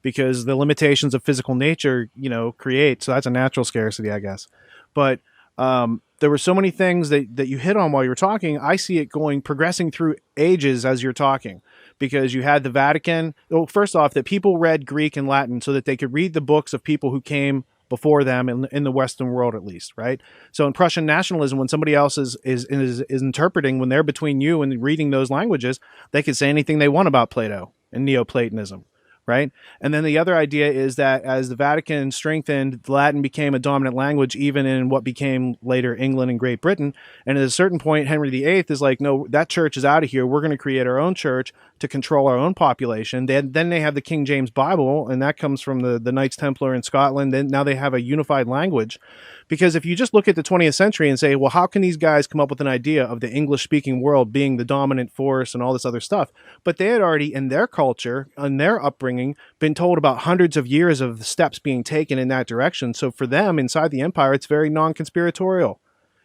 [SPEAKER 1] because the limitations of physical nature, create. So that's a natural scarcity, I guess. But there were so many things that you hit on while you were talking. I see it progressing through ages as you're talking, because you had the Vatican. Well, first off, that people read Greek and Latin so that they could read the books of people who came before them in the Western world, at least, right? So in Prussian nationalism, when somebody else is interpreting, when they're between you and reading those languages, they could say anything they want about Plato and Neoplatonism. right? And then the other idea is that as the Vatican strengthened, Latin became a dominant language even in what became later England and Great Britain. And at a certain point, Henry VIII is like, no, that church is out of here. We're going to create our own church to control our own population. Then they have the King James Bible, and that comes from the Knights Templar in Scotland. Then now they have a unified language. Because if you just look at the 20th century and say, well, how can these guys come up with an idea of the English-speaking world being the dominant force and all this other stuff? But they had already, in their culture, in their upbringing, been told about hundreds of years of the steps being taken in that direction. So for them, inside the empire, it's very non-conspiratorial.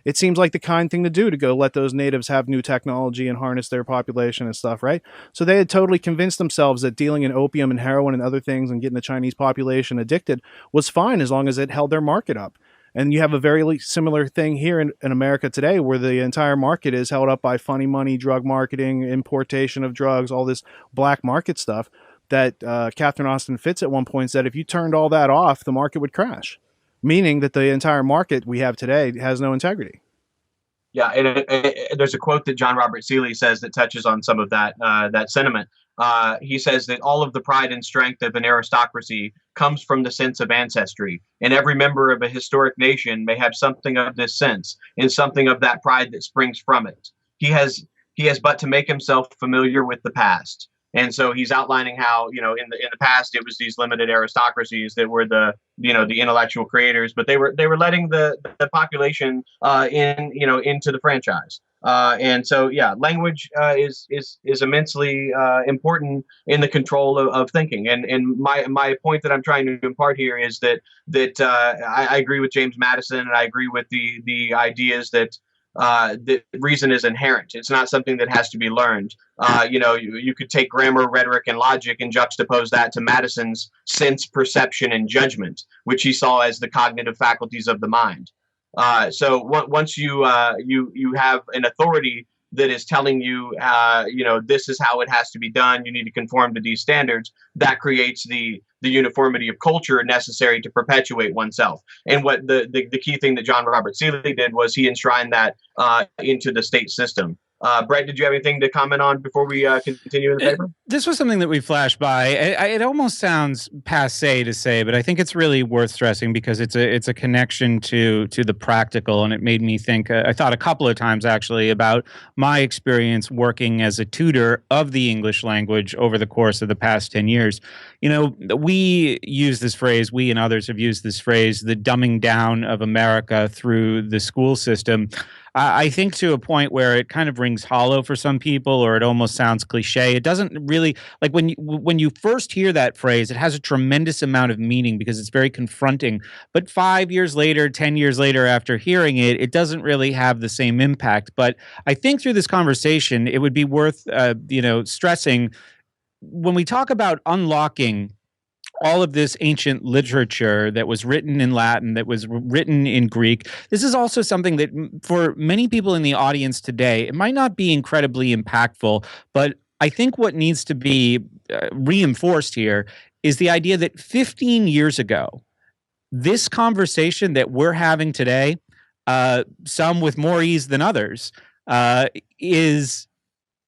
[SPEAKER 1] It seems like the kind thing to do to go let those natives have new technology and harness their population and stuff, right? So they had totally convinced themselves that dealing in opium and heroin and other things and getting the Chinese population addicted was fine as long as it held their market up. And you have a very similar thing here in America today where the entire market is held up by funny money, drug marketing, importation of drugs, all this black market stuff that Catherine Austin Fitts at one point said if you turned all that off, the market would crash, meaning that the entire market we have today has no integrity.
[SPEAKER 2] Yeah, there's a quote that John Robert Seeley says that touches on some of that sentiment. He says that all of the pride and strength of an aristocracy comes from the sense of ancestry, and every member of a historic nation may have something of this sense and something of that pride that springs from it. He has but to make himself familiar with the past. And so he's outlining how, in the past it was these limited aristocracies that were the intellectual creators, but they were letting the population into the franchise. And so, yeah, language is immensely important in the control of thinking. And my point that I'm trying to impart here is that I agree with James Madison, and I agree with the ideas that reason is inherent. It's not something that has to be learned. You could take grammar, rhetoric, and logic and juxtapose that to Madison's sense, perception, and judgment, which he saw as the cognitive faculties of the mind. So once you have an authority that is telling you, this is how it has to be done, you need to conform to these standards, that creates the uniformity of culture necessary to perpetuate oneself. And what the key thing that John Robert Seeley did was he enshrined that into the state system. Brett, did you have anything to comment on before we continue in the paper?
[SPEAKER 3] This was something that we flashed by. It almost sounds passé to say, but I think it's really worth stressing because it's a connection to the practical, and it made me think. I thought a couple of times actually about my experience working as a tutor of the English language over the course of the past 10 years. We use this phrase. We and others have used this phrase, the dumbing down of America through the school system. I think to a point where it kind of rings hollow for some people, or it almost sounds cliche. It doesn't really, like when you first hear that phrase, it has a tremendous amount of meaning because it's very confronting. But 5 years later, 10 years later after hearing it, it doesn't really have the same impact. But I think through this conversation, it would be worth stressing when we talk about unlocking all of this ancient literature that was written in Latin, that was written in Greek. This is also something that for many people in the audience today, it might not be incredibly impactful, but I think what needs to be reinforced here is the idea that 15 years ago, this conversation that we're having today, some with more ease than others, is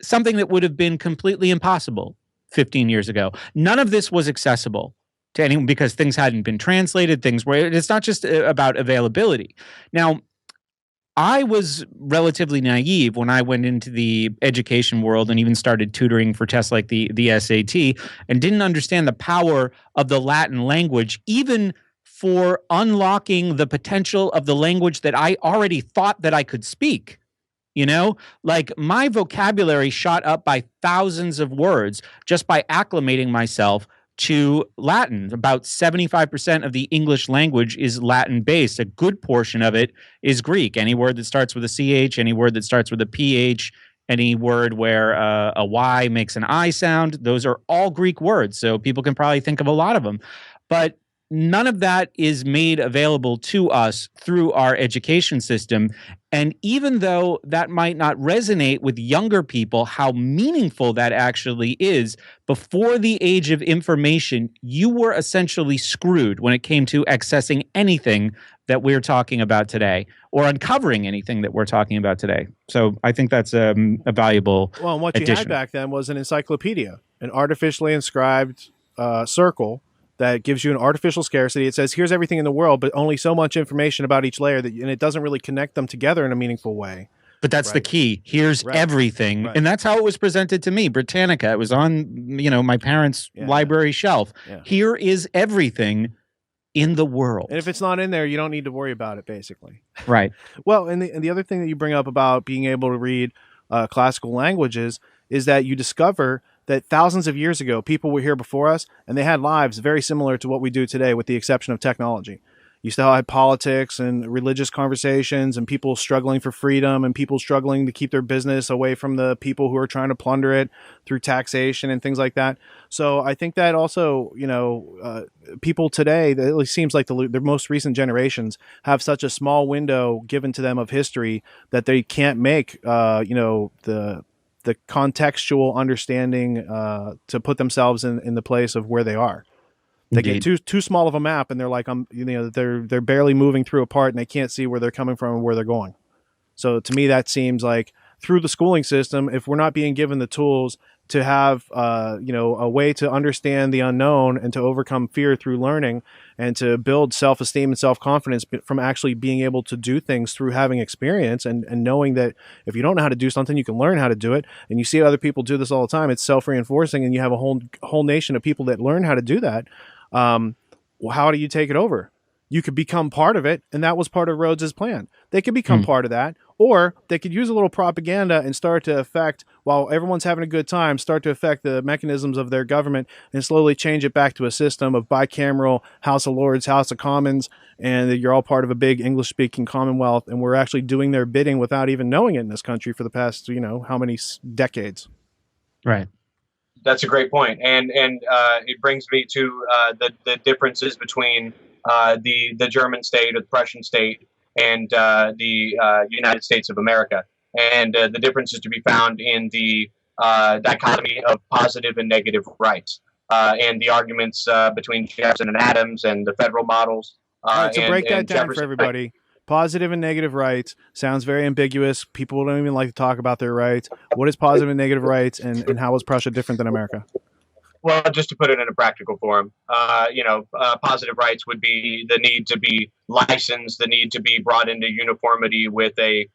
[SPEAKER 3] something that would have been completely impossible 15 years ago. None of this was accessible to anyone because things hadn't been translated. It's not just about availability. Now, I was relatively naive when I went into the education world and even started tutoring for tests like the SAT and didn't understand the power of the Latin language, even for unlocking the potential of the language that I already thought that I could speak. Like my vocabulary shot up by thousands of words just by acclimating myself to Latin. About 75% of the English language is Latin-based. A good portion of it is Greek. Any word that starts with a CH, any word that starts with a PH, any word where a Y makes an I sound, those are all Greek words. So people can probably think of a lot of them. But none of that is made available to us through our education system. And even though that might not resonate with younger people, how meaningful that actually is, before the age of information, you were essentially screwed when it came to accessing anything that we're talking about today or uncovering anything that we're talking about today. So I think that's a valuable
[SPEAKER 1] Well, and what
[SPEAKER 3] addition.
[SPEAKER 1] You had back then was an encyclopedia, an artificially inscribed circle that gives you an artificial scarcity. It says, here's everything in the world, but only so much information about each layer, and it doesn't really connect them together in a meaningful way.
[SPEAKER 3] But that's the key. Here's everything. And that's how it was presented to me. Britannica. It was on, my parents' library shelf. Yeah. Here is everything in the world.
[SPEAKER 1] And if it's not in there, you don't need to worry about it, basically.
[SPEAKER 3] Right.
[SPEAKER 1] Well, and the other thing that you bring up about being able to read classical languages is that you discover that thousands of years ago, people were here before us, and they had lives very similar to what we do today, with the exception of technology. You still had politics and religious conversations and people struggling for freedom and people struggling to keep their business away from the people who are trying to plunder it through taxation and things like that. So I think that also, people today, at least seems like the most recent generations, have such a small window given to them of history that they can't make, the contextual understanding to put themselves in the place of where they are. They get too small of a map, and they're like, they're barely moving through a part, and they can't see where they're coming from and where they're going. So to me, that seems like through the schooling system, if we're not being given the tools to have, a way to understand the unknown and to overcome fear through learning and to build self-esteem and self-confidence from actually being able to do things through having experience and knowing that if you don't know how to do something, you can learn how to do it. And you see other people do this all the time. It's self-reinforcing, and you have a whole nation of people that learn how to do that. How do you take it over? You could become part of it, and that was part of Rhodes's plan. They could become part of that, or they could use a little propaganda and start to affect, while everyone's having a good time, start to affect the mechanisms of their government and slowly change it back to a system of bicameral House of Lords, House of Commons, and you're all part of a big English-speaking Commonwealth, and we're actually doing their bidding without even knowing it in this country for the past, how many decades.
[SPEAKER 3] Right.
[SPEAKER 2] That's a great point, and it brings me to the differences between the German state or the Prussian state and the United States of America, and the differences to be found in the dichotomy of positive and negative rights, and the arguments between Jefferson and Adams and the federal models.
[SPEAKER 1] All right, so break that down
[SPEAKER 2] Jefferson,
[SPEAKER 1] for everybody. Positive and negative rights sounds very ambiguous. People don't even like to talk about their rights. What is positive and negative rights, and how is Prussia different than America?
[SPEAKER 2] Well, just to put it in a practical form, positive rights would be the need to be licensed, the need to be brought into uniformity with a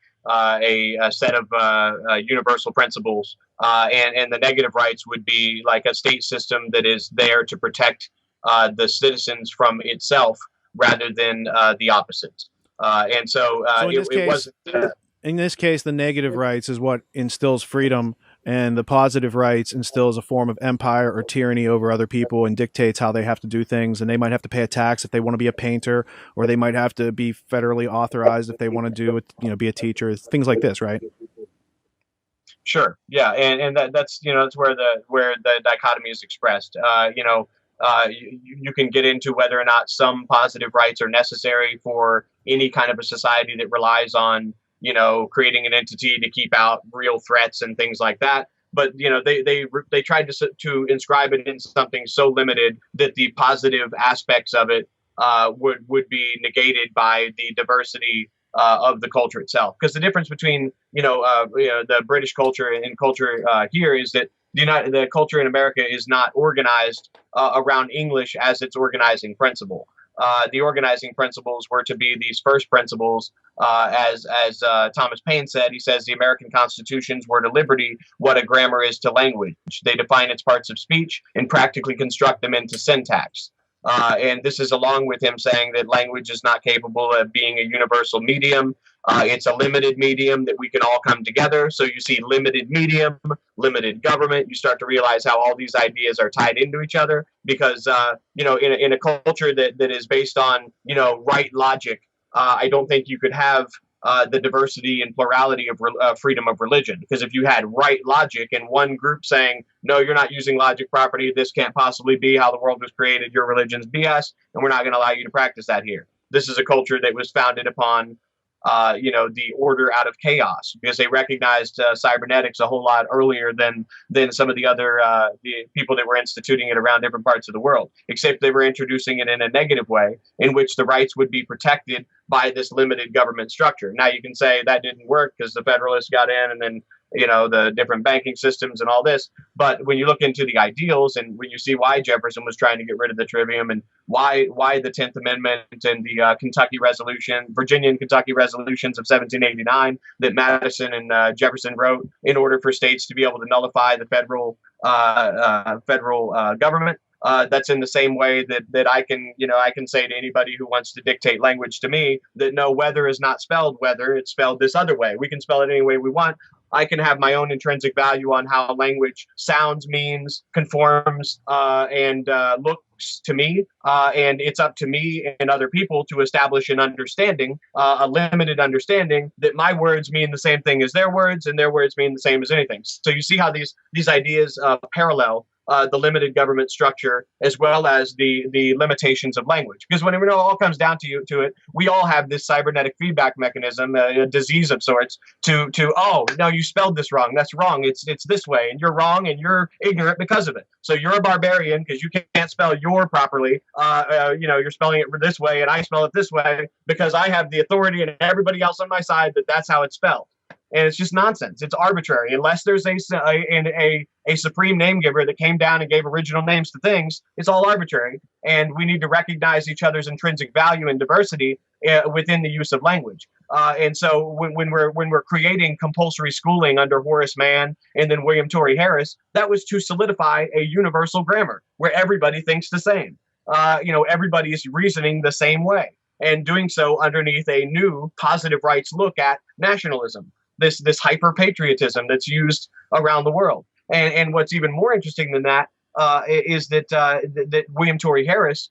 [SPEAKER 2] set of universal principles, and the negative rights would be like a state system that is there to protect the citizens from itself rather than the opposite.
[SPEAKER 1] In this case, the negative rights is what instills freedom, and the positive rights instills a form of empire or tyranny over other people and dictates how they have to do things. And they might have to pay a tax if they want to be a painter, or they might have to be federally authorized if they want to do it, be a teacher, things like this, right?
[SPEAKER 2] Sure. Yeah. And that's where the dichotomy is expressed. You can get into whether or not some positive rights are necessary for any kind of a society that relies on, creating an entity to keep out real threats and things like that. But, they tried to inscribe it in something so limited that the positive aspects of it would be negated by the diversity of the culture itself. Because the difference between, the British culture and culture here is that the culture in America is not organized around English as its organizing principle. The organizing principles were to be these first principles, as Thomas Paine said. He says the American constitutions were to liberty what a grammar is to language. They define its parts of speech and practically construct them into syntax. And this is along with him saying that language is not capable of being a universal medium. It's a limited medium that we can all come together. So you see limited medium, limited government. You start to realize how all these ideas are tied into each other because, in a culture that is based on, right logic, I don't think you could have the diversity and plurality of freedom of religion. Because if you had right logic and one group saying, no, you're not using logic properly, this can't possibly be how the world was created, your religion's BS, and we're not going to allow you to practice that here. This is a culture that was founded upon, the order out of chaos, because they recognized cybernetics a whole lot earlier than some of the other the people that were instituting it around different parts of the world, except they were introducing it in a negative way in which the rights would be protected by this limited government structure. Now you can say that didn't work because the Federalists got in and then the different banking systems and all this. But when you look into the ideals and when you see why Jefferson was trying to get rid of the Trivium and why the 10th Amendment and the Kentucky Resolution, Virginia and Kentucky Resolutions of 1789 that Madison and Jefferson wrote in order for states to be able to nullify the federal government. That's in the same way that I can say to anybody who wants to dictate language to me that no, weather is not spelled weather, it's spelled this other way. We can spell it any way we want. I can have my own intrinsic value on how language sounds, means, conforms, and looks to me. And it's up to me and other people to establish an understanding, a limited understanding that my words mean the same thing as their words and their words mean the same as anything. So you see how these ideas parallel the limited government structure as well as the limitations of language. Because when it all comes down to it, we all have this cybernetic feedback mechanism, a disease of sorts, to oh no, you spelled this wrong. That's wrong. It's this way, and you're wrong, and you're ignorant because of it. So you're a barbarian because you can't spell your properly. You're spelling it this way, and I spell it this way because I have the authority and everybody else on my side that that's how it's spelled. And it's just nonsense. It's arbitrary. Unless there's a supreme name giver that came down and gave original names to things, it's all arbitrary. And we need to recognize each other's intrinsic value and diversity within the use of language. And so when we're creating compulsory schooling under Horace Mann and then William Torrey Harris, that was to solidify a universal grammar where everybody thinks the same. Everybody is reasoning the same way and doing so underneath a new positive rights look at nationalism. This hyper patriotism that's used around the world, and what's even more interesting than that is that William Torrey Harris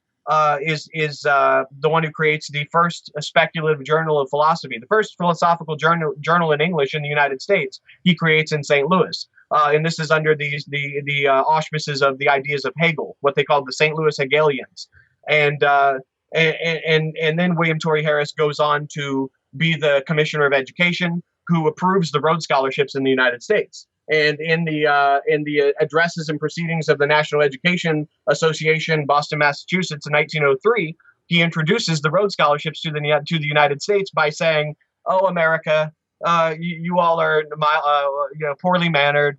[SPEAKER 2] is the one who creates the first speculative journal of philosophy, the first philosophical journal in English in the United States. He creates in St. Louis, and this is under the auspices of the ideas of Hegel, what they called the St. Louis Hegelians, and then William Torrey Harris goes on to be the Commissioner of Education, who approves the Rhodes Scholarships in the United States. And in the addresses and proceedings of the National Education Association, Boston, Massachusetts, in 1903, he introduces the Rhodes Scholarships to the United States by saying, "Oh, America, you all are poorly mannered.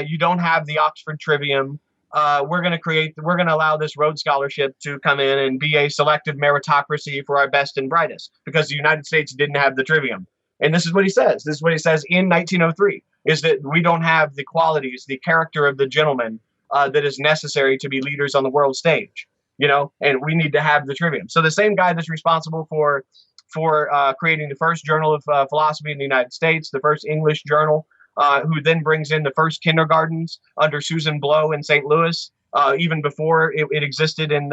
[SPEAKER 2] You don't have the Oxford Trivium. We're going to allow this Rhodes Scholarship to come in and be a selective meritocracy for our best and brightest, because the United States didn't have the Trivium." And this is what he says. This is what he says in 1903, is that we don't have the qualities, the character of the gentleman that is necessary to be leaders on the world stage, and we need to have the Trivium. So the same guy that's responsible for creating the first journal of philosophy in the United States, the first English journal, who then brings in the first kindergartens under Susan Blow in St. Louis, even before it existed in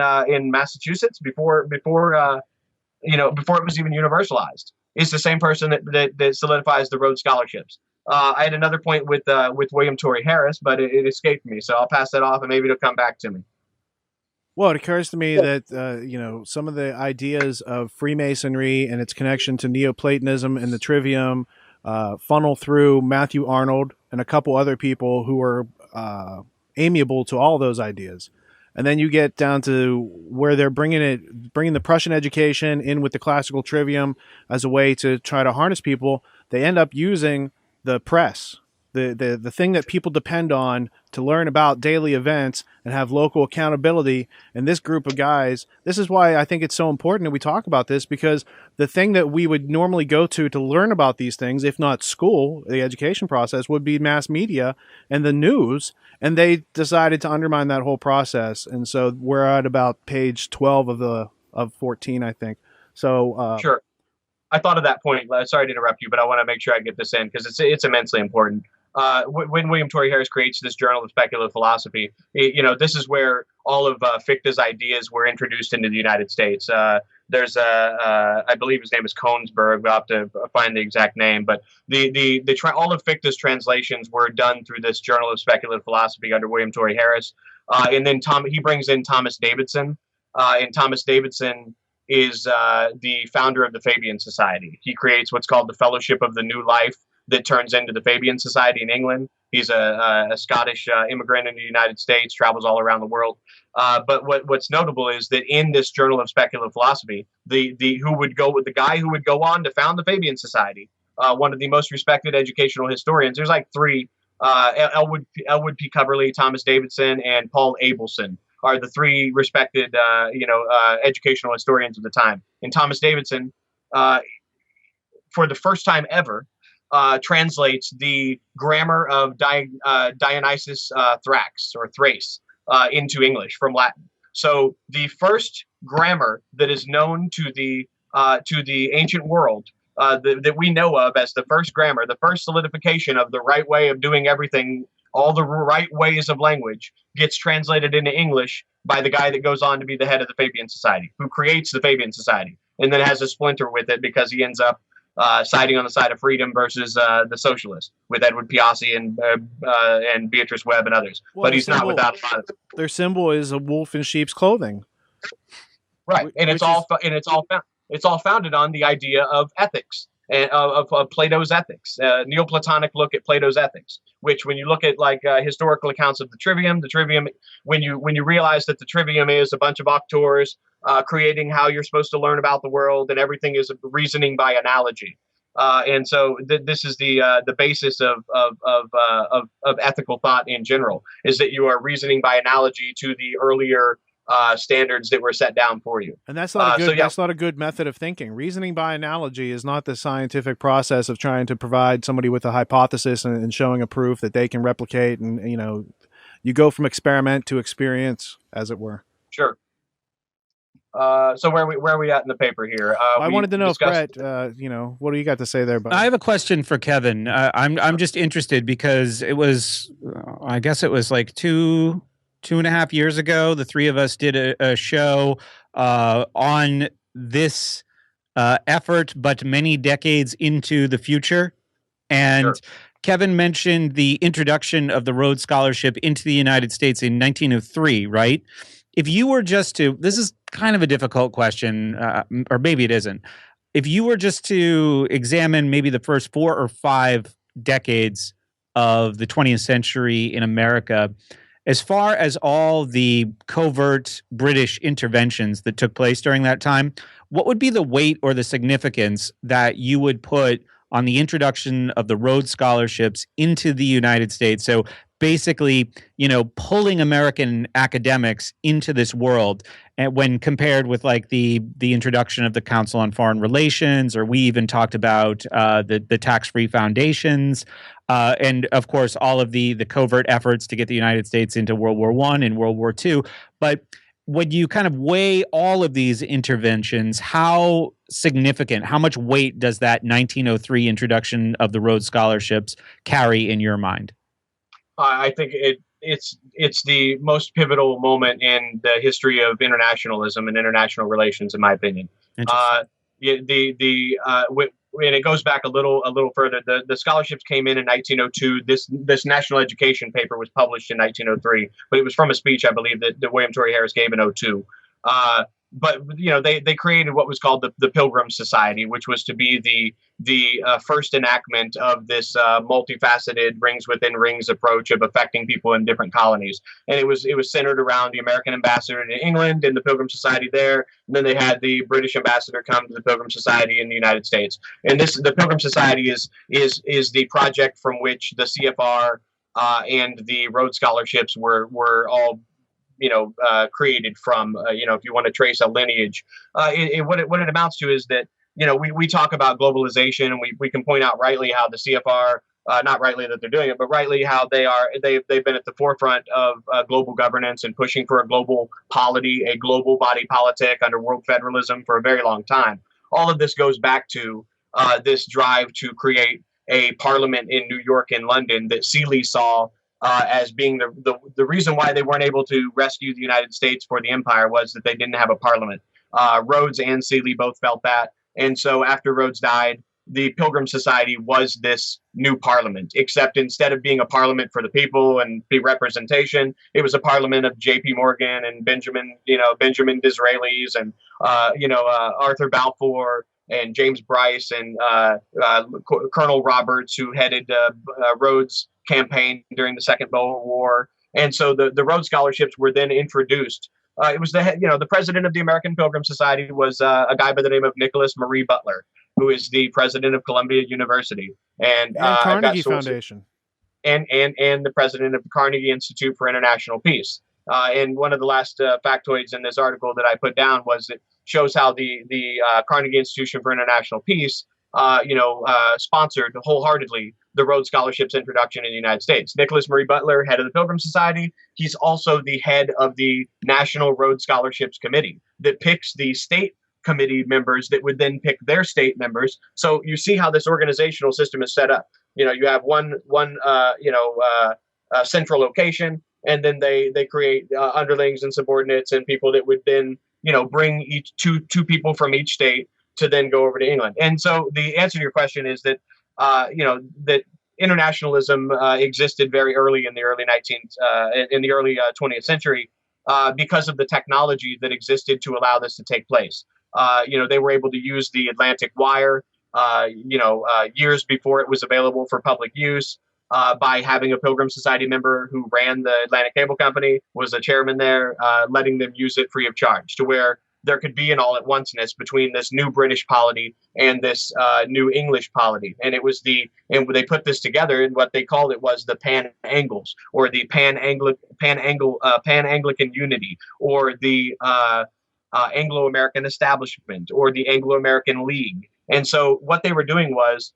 [SPEAKER 2] Massachusetts, before it was even universalized, is the same person that solidifies the Rhodes Scholarships. I had another point with William Torrey Harris, but it escaped me, so I'll pass that off and maybe it'll come back to me.
[SPEAKER 1] Well, it occurs to me that some of the ideas of Freemasonry and its connection to Neoplatonism and the Trivium funnel through Matthew Arnold and a couple other people who are amiable to all those ideas. And then you get down to where they're bringing the Prussian education in with the classical Trivium as a way to try to harness people. They end up using the press, the thing that people depend on to learn about daily events and have local accountability. And this group of guys, this is why I think it's so important that we talk about this, because the thing that we would normally go to learn about these things, if not school, the education process, would be mass media and the news. And they decided to undermine that whole process. And so we're at about page 12 of 14, I think. So
[SPEAKER 2] sure. I thought of that point. Sorry to interrupt you, but I want to make sure I get this in because it's immensely important. When William Torrey Harris creates this Journal of Speculative Philosophy, this is where all of Fichte's ideas were introduced into the United States. There's I believe his name is Koensberg. We'll have to find the exact name, but all of Fichte's translations were done through this Journal of Speculative Philosophy under William Torrey Harris, and then he brings in Thomas Davidson, and Thomas Davidson is the founder of the Fabian Society. He creates what's called the Fellowship of the New Life that turns into the Fabian Society in England. He's a Scottish immigrant in the United States, travels all around the world. But what's notable is that in this Journal of Speculative Philosophy, the guy who would go on to found the Fabian Society one of the most respected educational historians. There's like three: Elwood P. Coverley, Thomas Davidson, and Paul Abelson are the three respected, educational historians of the time. And Thomas Davidson, for the first time ever, translates the grammar of Dionysius Thrax or Thrace into English from Latin. So the first grammar that is known to the ancient world, that we know of as the first grammar, the first solidification of the right way of doing everything, all the right ways of language, gets translated into English by the guy that goes on to be the head of the Fabian Society, who creates the Fabian Society, and then has a splinter with it because he ends up siding on the side of freedom versus the socialists with Edward Piazzi and Beatrice Webb and others.
[SPEAKER 1] Well,
[SPEAKER 2] but he's not without a lot of
[SPEAKER 1] their symbol is a wolf in sheep's clothing,
[SPEAKER 2] right, and it's all founded on the idea of ethics and of Plato's ethics, Neoplatonic look at Plato's ethics. Which, when you look at like historical accounts of the Trivium, when you realize that the Trivium is a bunch of auctors creating how you're supposed to learn about the world, and everything is reasoning by analogy. And so this is the basis of ethical thought in general, is that you are reasoning by analogy to the earlier standards that were set down for you.
[SPEAKER 1] And that's not a good that's not a good method of thinking. Reasoning by analogy is not the scientific process of trying to provide somebody with a hypothesis and showing a proof that they can replicate. And you go from experiment to experience, as it were.
[SPEAKER 2] Sure. So where are we at in the paper here?
[SPEAKER 1] I wanted to know, if Brett, what do you got to say there? Buddy?
[SPEAKER 3] I have a question for Kevin. I'm just interested because it was, I guess it was like 2.5 years ago, the three of us did a show on this effort, but many decades into the future. And sure. Kevin mentioned the introduction of the Rhodes Scholarship into the United States in 1903, right? If you were just to, this is kind of a difficult question, or maybe it isn't. If you were just to examine maybe the first 4 or 5 decades of the 20th century in America, as far as all the covert British interventions that took place during that time, what would be the weight or the significance that you would put on the introduction of the Rhodes Scholarships into the United States? So basically, pulling American academics into this world, and when compared with like the introduction of the Council on Foreign Relations, or we even talked about the tax-free foundations, and of course all of the covert efforts to get the United States into World War I and World War II. But when you kind of weigh all of these interventions, how significant, how much weight does that 1903 introduction of the Rhodes Scholarships carry in your mind?
[SPEAKER 2] I think it's the most pivotal moment in the history of internationalism and international relations, in my opinion. And it goes back a little further. The scholarships came in 1902. This national education paper was published in 1903, but it was from a speech, I believe, that William Torrey Harris gave in 2002. But they created what was called the Pilgrim Society, which was to be the first enactment of this multifaceted rings within rings approach of affecting people in different colonies. And it was centered around the American ambassador to England and the Pilgrim Society there. And then they had the British ambassador come to the Pilgrim Society in the United States. And the Pilgrim Society is the project from which the CFR and the Rhodes Scholarships were all created from. If you want to trace a lineage, what it amounts to is that we talk about globalization, and we can point out rightly how the CFR, not rightly that they're doing it, but rightly how they've been at the forefront of global governance and pushing for a global polity, a global body politic under world federalism for a very long time. All of this goes back to this drive to create a parliament in New York and London that Seeley saw as being the reason why they weren't able to rescue the United States for the empire, was that they didn't have a parliament. Rhodes and Seeley both felt that. And so after Rhodes died, the Pilgrim Society was this new parliament, except instead of being a parliament for the people and be representation, it was a parliament of J.P. Morgan and Benjamin Disraelis and Arthur Balfour and James Bryce and Colonel Roberts, who headed Rhodes' campaign during the Second Boer War. And so the Rhodes Scholarships were then introduced. It was the president of the American Pilgrim Society was a guy by the name of Nicholas Marie Butler, who is the president of Columbia University, and I've got
[SPEAKER 1] Carnegie
[SPEAKER 2] sources,
[SPEAKER 1] Foundation.
[SPEAKER 2] and the president of the Carnegie Institute for International Peace. And one of the last factoids in this article that I put down was it shows how the Carnegie Institution for International Peace, sponsored wholeheartedly the Rhodes Scholarships introduction in the United States. Nicholas Murray Butler, head of the Pilgrim Society, he's also the head of the National Rhodes Scholarships Committee that picks the state committee members that would then pick their state members. So you see how this organizational system is set up. You have one central location, and then they create underlings and subordinates and people that would then bring each two people from each state to then go over to England. And so the answer to your question is that that internationalism existed very early in the early 20th century because of the technology that existed to allow this to take place. They were able to use the Atlantic Wire, years before it was available for public use. By having a Pilgrim Society member who ran the Atlantic Cable Company, was the chairman there, letting them use it free of charge, to where there could be an all-at-onceness between this new British polity and this new English polity. And they put this together, and what they called it was the Pan-Angles, or the Pan-Anglican Unity, or the Anglo-American Establishment, or the Anglo-American League. And so what they were doing was,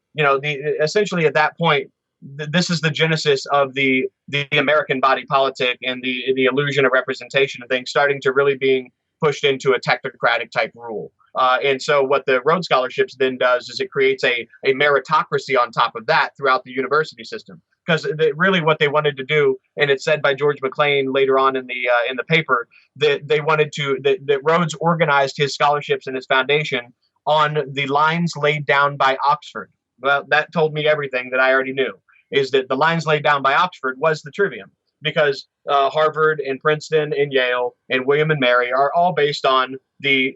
[SPEAKER 2] essentially at that point, this is the genesis of the American body politic and the illusion of representation and things starting to really being pushed into a technocratic type rule. And so what the Rhodes Scholarships then does is it creates a meritocracy on top of that throughout the university system. Because really what they wanted to do, and it's said by George McLean later on in the paper, that they wanted to, that Rhodes organized his scholarships and his foundation on the lines laid down by Oxford. Well, that told me everything that I already knew, is that the lines laid down by Oxford was the Trivium, because Harvard and Princeton and Yale and William and Mary are all based on the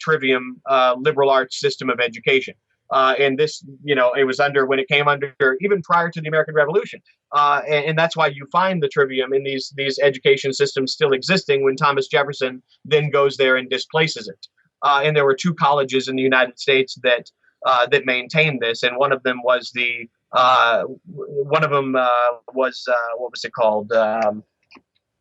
[SPEAKER 2] Trivium liberal arts system of education. And this, it was when it came under, even prior to the American Revolution. And that's why you find the Trivium in these education systems still existing when Thomas Jefferson then goes there and displaces it. And there were two colleges in the United States that maintained this, and one of them was what was it called?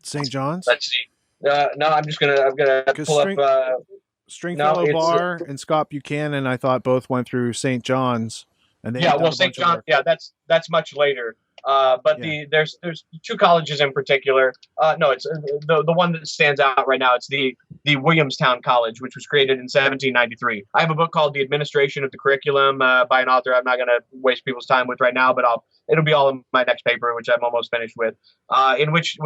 [SPEAKER 1] St. John's.
[SPEAKER 2] Let's see. No, I'm gonna pull up.
[SPEAKER 1] Stringfellow Bar and Scott Buchanan, I thought, both went through St. John's, and
[SPEAKER 2] St. John. Yeah, that's much later. But there's two colleges in particular. No, it's the one that stands out right now. It's the Williamstown College, which was created in 1793. I have a book called The Administration of the Curriculum by an author I'm not going to waste people's time with right now, but it'll be all in my next paper, which I'm almost finished with, in which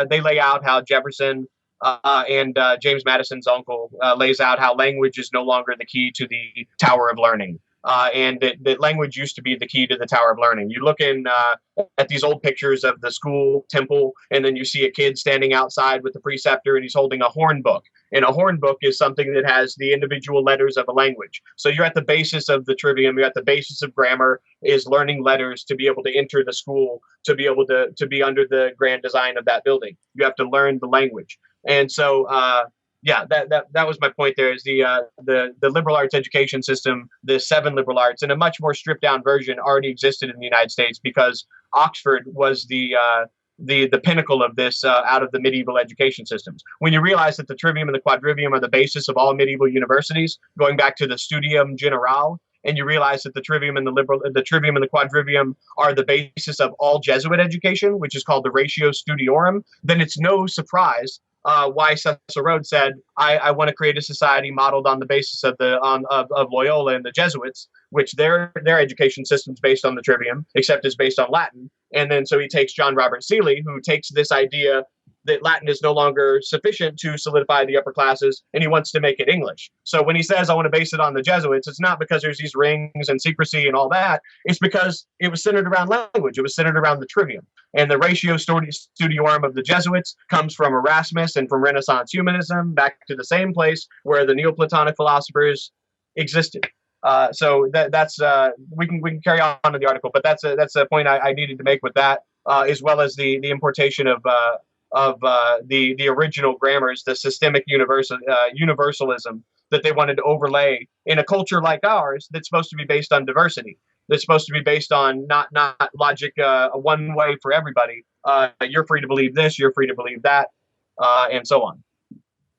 [SPEAKER 2] they lay out how Jefferson and James Madison's uncle lays out how language is no longer the key to the Tower of Learning. And that language used to be the key to the Tower of Learning. You look at these old pictures of the school temple, and then you see a kid standing outside with the preceptor, and he's holding a horn book. And a horn book is something that has the individual letters of a language. So you're at the basis of the Trivium, you're at the basis of grammar, is learning letters to be able to enter the school, to be able to be under the grand design of that building. You have to learn the language. And so, that was my point. There is the liberal arts education system, the 7 liberal arts, in a much more stripped down version already existed in the United States, because Oxford was the pinnacle of this out of the medieval education systems. When you realize that the Trivium and the Quadrivium are the basis of all medieval universities, going back to the Studium Generale, and you realize that the Trivium and the Trivium and the Quadrivium are the basis of all Jesuit education, which is called the Ratio Studiorum, then it's no surprise why Cecil Rhodes said, I want to create a society modeled on the basis of Loyola and the Jesuits, which their education system is based on the Trivium, except it's based on Latin. And then so he takes John Robert Seeley, who takes this idea that Latin is no longer sufficient to solidify the upper classes, and he wants to make it English. So when he says, I want to base it on the Jesuits, it's not because there's these rings and secrecy and all that. It's because it was centered around language. It was centered around the Trivium. And the Ratio Studiorum of the Jesuits comes from Erasmus and from Renaissance humanism, back to the same place where the Neoplatonic philosophers existed. So that's we can carry on in the article, but that's a point I needed to make with that, as well as the importation of the original grammars, the systemic universalism that they wanted to overlay in a culture like ours that's supposed to be based on diversity. That's supposed to be based on not logic, one way for everybody. You're free to believe this, you're free to believe that, and so on.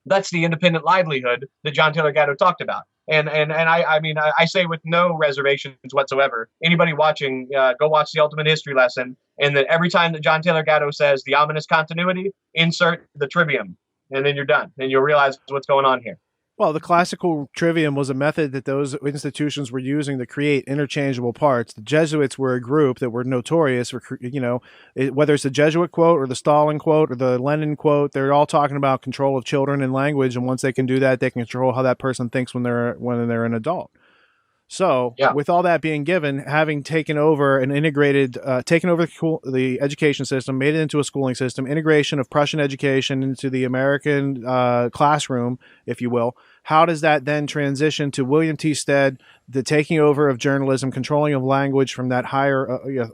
[SPEAKER 2] That's the independent livelihood that John Taylor Gatto talked about. And I mean, I say with no reservations whatsoever, anybody watching, go watch the Ultimate History Lesson. And that every time that John Taylor Gatto says the ominous continuity, insert the Trivium. And then you're done. And you'll realize what's going on here.
[SPEAKER 1] Well, the classical trivium was a method that those institutions were using to create interchangeable parts. The Jesuits were a group that were notorious for, whether it's the Jesuit quote or the Stalin quote or the Lenin quote, they're all talking about control of children and language. And once they can do that, they can control how that person thinks when they're an adult. So with all that being given, having taken over an integrated, taken over the education system, made it into a schooling system, integration of Prussian education into the American classroom, if you will, how does that then transition to William T. Stead, the taking over of journalism, controlling of language from that higher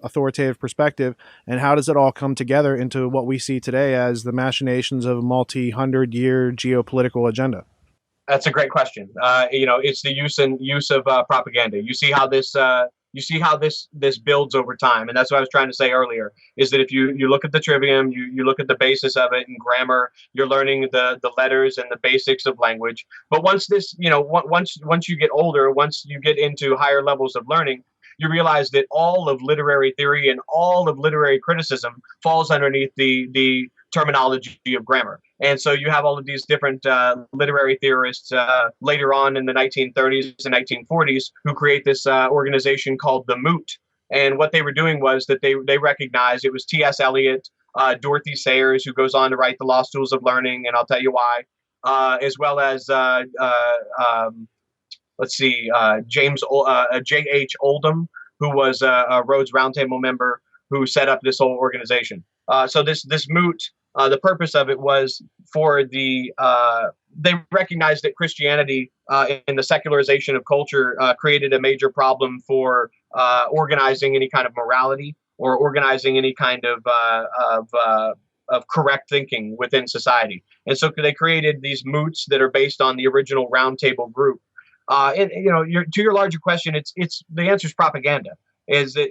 [SPEAKER 1] authoritative perspective, and how does it all come together into what we see today as the machinations of a multi-hundred-year geopolitical agenda?
[SPEAKER 2] That's a great question. It's the use of propaganda. You see how this builds over time, and that's what I was trying to say earlier. Is that if you look at the Trivium, you look at the basis of it in grammar, you're learning the letters and the basics of language. But once you get older, once you get into higher levels of learning, you realize that all of literary theory and all of literary criticism falls underneath the terminology of grammar. And so you have all of these different literary theorists later on in the 1930s and 1940s who create this organization called the Moot. And what they were doing was that they recognized it was T.S. Eliot, Dorothy Sayers, who goes on to write The Lost Tools of Learning, and I'll tell you why, as well as J.H. Oldham, who was a Rhodes Roundtable member who set up this whole organization. So this Moot, the purpose of it was for they recognized that Christianity and the secularization of culture created a major problem for organizing any kind of morality or organizing any kind of correct thinking within society. And so they created these moots that are based on the original Roundtable group. To your larger question, it's the answer is propaganda. Is that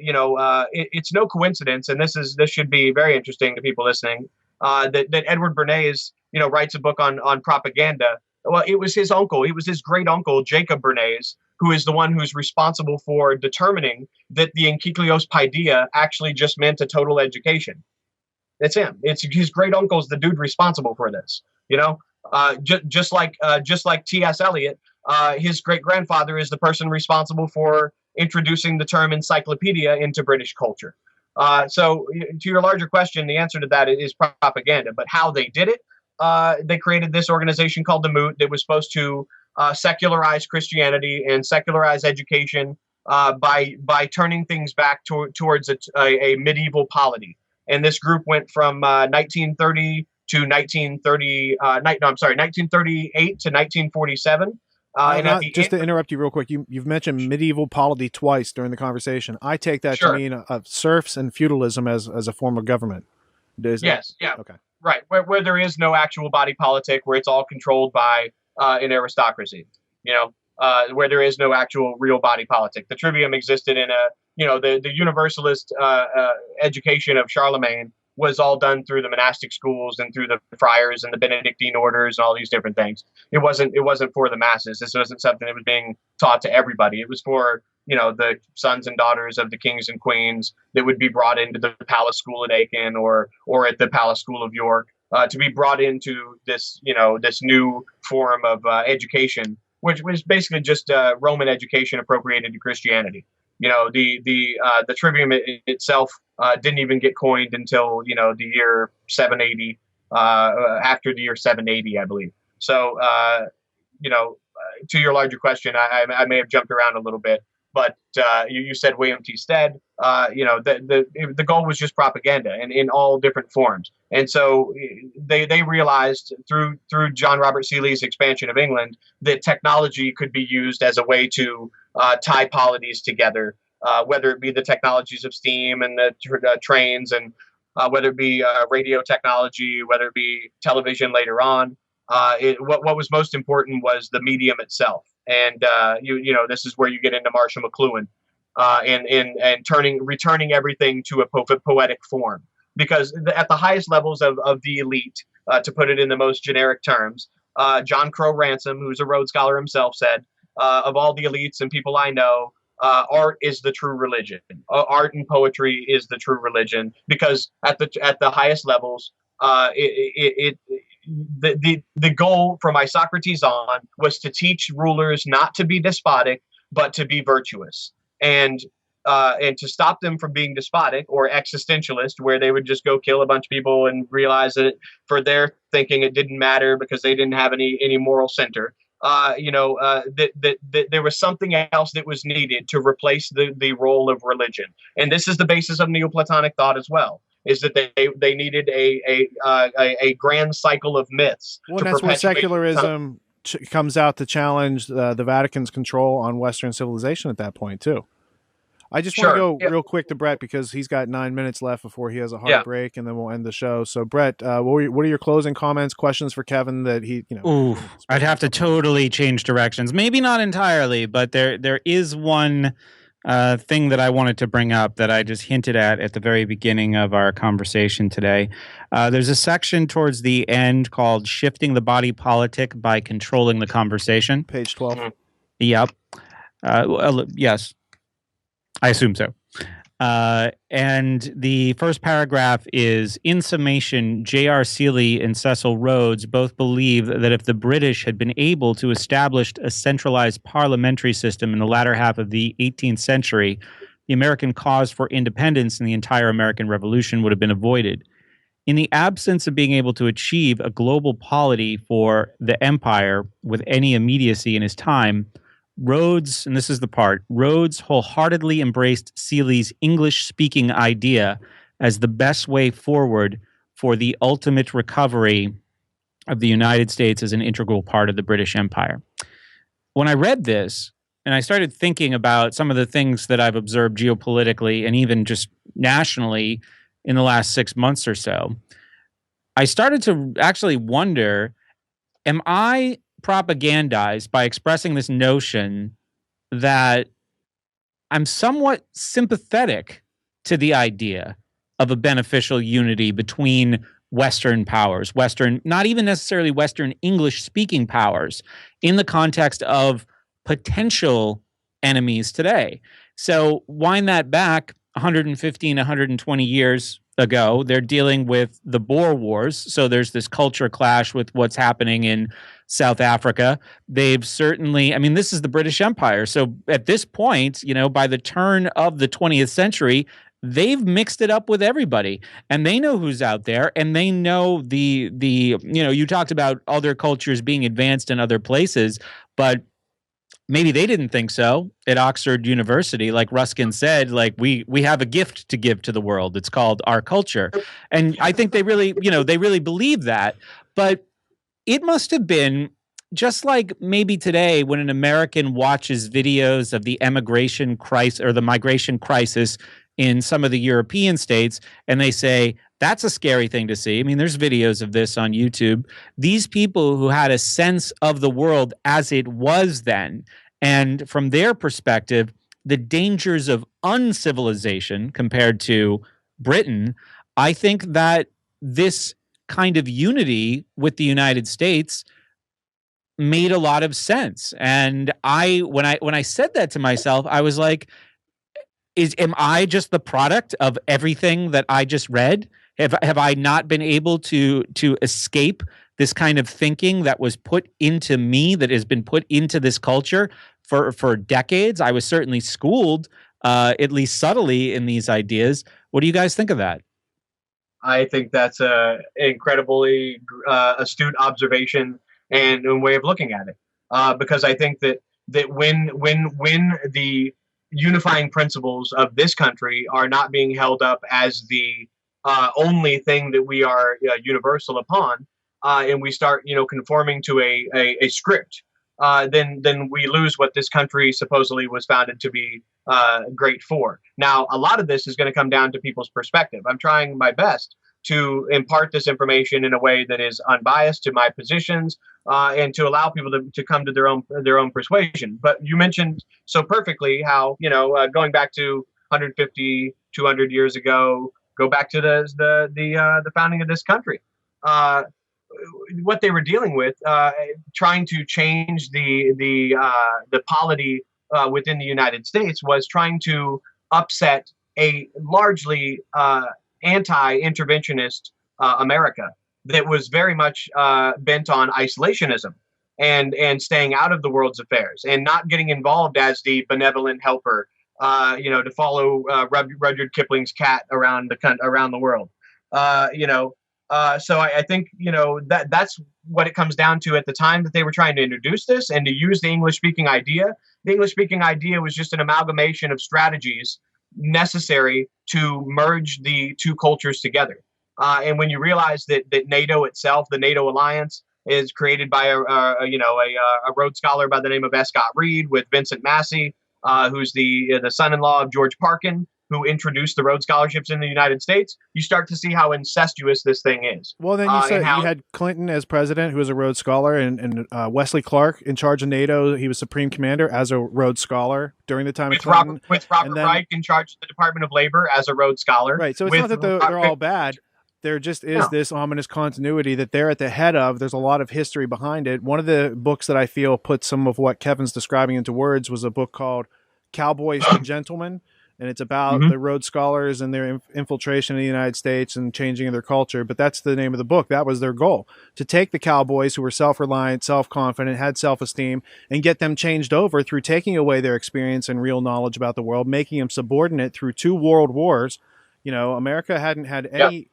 [SPEAKER 2] it's no coincidence, and this should be very interesting to people listening. That Edward Bernays, writes a book on propaganda. Well, it was his uncle. It was his great uncle, Jacob Bernays, who is the one who's responsible for determining that the encyclios paideia actually just meant a total education. It's him. It's his great uncle's the dude responsible for this. Just like T.S. Eliot, his great grandfather is the person responsible for introducing the term encyclopedia into British culture. So to your larger question, the answer to that is propaganda. But how they did it, they created this organization called the Moot that was supposed to secularize Christianity and secularize education by turning things back towards a medieval polity. And this group went from 1930 to 1938 to 1947.
[SPEAKER 1] To interrupt you real quick, you've mentioned medieval polity twice during the conversation. I take that to mean serfs and feudalism as a form of government.
[SPEAKER 2] Yes. Okay. Right. Where there is no actual body politic, where it's all controlled by an aristocracy, where there is no actual real body politic. The Trivium existed in the Universalist education of Charlemagne was all done through the monastic schools and through the friars and the Benedictine orders and all these different things. It wasn't for the masses. This wasn't something that was being taught to everybody. It was for, the sons and daughters of the kings and queens that would be brought into the Palace School at Aachen or at the Palace School of York to be brought into this, this new form of education, which was basically just Roman education appropriated to Christianity. The Trivium itself didn't even get coined until the year 780, after the year 780, I believe. So to your larger question, I may have jumped around a little bit, but you said William T. Stead. The goal was just propaganda and in all different forms. And so they realized through John Robert Seeley's expansion of England that technology could be used as a way to tie polities together, whether it be the technologies of steam and the trains, and whether it be radio technology, whether it be television later on. What was most important was the medium itself. And this is where you get into Marshall McLuhan, and returning everything to a poetic form. Because at the highest levels of the elite, to put it in the most generic terms, John Crow Ransom, who's a Rhodes Scholar himself, said, of all the elites and people I know, art is the true religion. Art and poetry is the true religion, because at the highest levels, the goal from Isocrates on was to teach rulers not to be despotic, but to be virtuous, and to stop them from being despotic or existentialist, where they would just go kill a bunch of people and realize that for their thinking it didn't matter because they didn't have any moral center. That there was something else that was needed to replace the role of religion, and this is the basis of Neoplatonic thought as well. Is that they needed a grand cycle of myths.
[SPEAKER 1] Well, and that's where secularism comes out to challenge the Vatican's control on Western civilization at that point too. I just want to go real quick to Brett because he's got 9 minutes left before he has a hard break, and then we'll end the show. So, Brett, what are your closing comments, questions for Kevin that he,
[SPEAKER 3] Ooh, I'd have to totally change directions. Maybe not entirely, but there is one thing that I wanted to bring up that I just hinted at the very beginning of our conversation today. There's a section towards the end called "Shifting the Body Politic by Controlling the Conversation."
[SPEAKER 1] Page 12. Mm-hmm.
[SPEAKER 3] Yep. Yes. I assume so. And the first paragraph is, in summation, J.R. Seeley and Cecil Rhodes both believe that if the British had been able to establish a centralized parliamentary system in the latter half of the 18th century, the American cause for independence and the entire American Revolution would have been avoided. In the absence of being able to achieve a global polity for the empire with any immediacy in his time, Rhodes, and this is the part, Rhodes wholeheartedly embraced Seeley's English-speaking idea as the best way forward for the ultimate recovery of the United States as an integral part of the British Empire. When I read this, and I started thinking about some of the things that I've observed geopolitically and even just nationally in the last 6 months or so, I started to actually wonder, am I propagandized by expressing this notion that I'm somewhat sympathetic to the idea of a beneficial unity between Western powers, not even necessarily Western English-speaking powers, in the context of potential enemies today. So wind that back 115, 120 years ago, they're dealing with the Boer Wars. So there's this culture clash with what's happening in South Africa. They've certainly, this is the British Empire. So at this point, by the turn of the 20th century, they've mixed it up with everybody, and they know who's out there, and they know you talked about other cultures being advanced in other places, but maybe they didn't think so at Oxford University. Like Ruskin said, like we have a gift to give to the world. It's called our culture. And I think they really believe that. But it must have been just like maybe today when an American watches videos of the emigration crisis or the migration crisis in some of the European states, and they say, that's a scary thing to see. There's videos of this on YouTube. These people who had a sense of the world as it was then, and from their perspective, the dangers of uncivilization compared to Britain, I think that this kind of unity with the United States made a lot of sense. And when I said that to myself, I was like, am I just the product of everything that I just read? Have I not been able to escape this kind of thinking that was put into me, that has been put into this culture for decades? I was certainly schooled, at least subtly, in these ideas. What do you guys think of that?
[SPEAKER 2] I think that's an incredibly astute observation and a way of looking at it, because I think that when the unifying principles of this country are not being held up as the only thing that we are universal upon, and we start conforming to a script, then we lose what this country supposedly was founded to be great for. Now, a lot of this is going to come down to people's perspective. I'm trying my best to impart this information in a way that is unbiased to my positions, and to allow people to come to their own persuasion. But you mentioned so perfectly how, going back to 150, 200 years ago, go back to the founding of this country. What they were dealing with, trying to change the polity within the United States, was trying to upset a largely anti-interventionist America that was very much bent on isolationism and staying out of the world's affairs and not getting involved as the benevolent helper, to follow Rudyard Kipling's cat around the world. So I think, that's what it comes down to at the time that they were trying to introduce this and to use the English speaking idea. The English speaking idea was just an amalgamation of strategies necessary to merge the two cultures together. And when you realize that NATO itself, the NATO alliance, is created by a Rhodes Scholar by the name of S. Scott Reed, with Vincent Massey, who's the son-in-law of George Parkin, who introduced the Rhodes Scholarships in the United States, you start to see how incestuous this thing is.
[SPEAKER 1] Well, then you said you had Clinton as president, who was a Rhodes Scholar, and Wesley Clark in charge of NATO. He was Supreme Commander as a Rhodes Scholar during the time of Clinton.
[SPEAKER 2] With Robert Reich in charge of the Department of Labor as a Rhodes Scholar.
[SPEAKER 1] Right, so it's not that they're all bad. There just is this ominous continuity that they're at the head of. There's a lot of history behind it. One of the books that I feel put some of what Kevin's describing into words was a book called Cowboys to Gentlemen. And it's about the Rhodes Scholars and their infiltration in the United States and changing their culture. But that's the name of the book. That was their goal, to take the cowboys who were self-reliant, self-confident, had self-esteem, and get them changed over through taking away their experience and real knowledge about the world, making them subordinate through 2 world wars. America hadn't had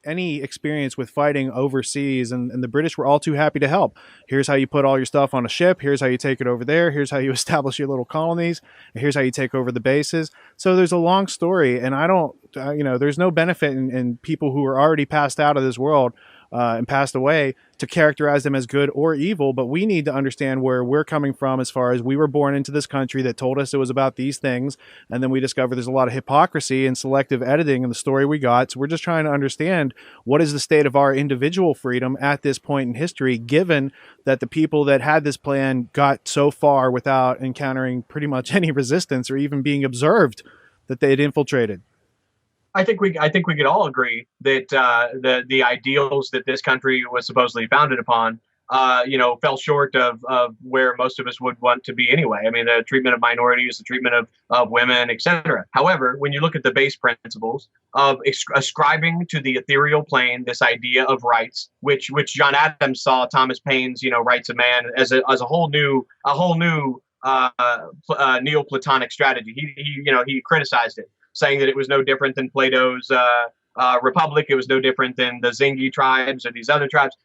[SPEAKER 1] any experience with fighting overseas, and the British were all too happy to help. Here's how you put all your stuff on a ship. Here's how you take it over there. Here's how you establish your little colonies. And here's how you take over the bases. So there's a long story, and I don't, there's no benefit in people who are already passed out of this world and passed away to characterize them as good or evil, but we need to understand where we're coming from as far as we were born into this country that told us it was about these things, and then we discovered there's a lot of hypocrisy and selective editing in the story we got. So we're just trying to understand what is the state of our individual freedom at this point in history, given that the people that had this plan got so far without encountering pretty much any resistance or even being observed that they had infiltrated.
[SPEAKER 2] I think we could all agree that the ideals that this country was supposedly founded upon, fell short of where most of us would want to be anyway. I mean, the treatment of minorities, the treatment of women, etc. However, when you look at the base principles of ascribing to the ethereal plane this idea of rights, which John Adams saw Thomas Paine's rights of man as a whole new Neoplatonic strategy. He criticized it, saying that it was no different than Plato's Republic. It was no different than the Zingi tribes or these other tribes.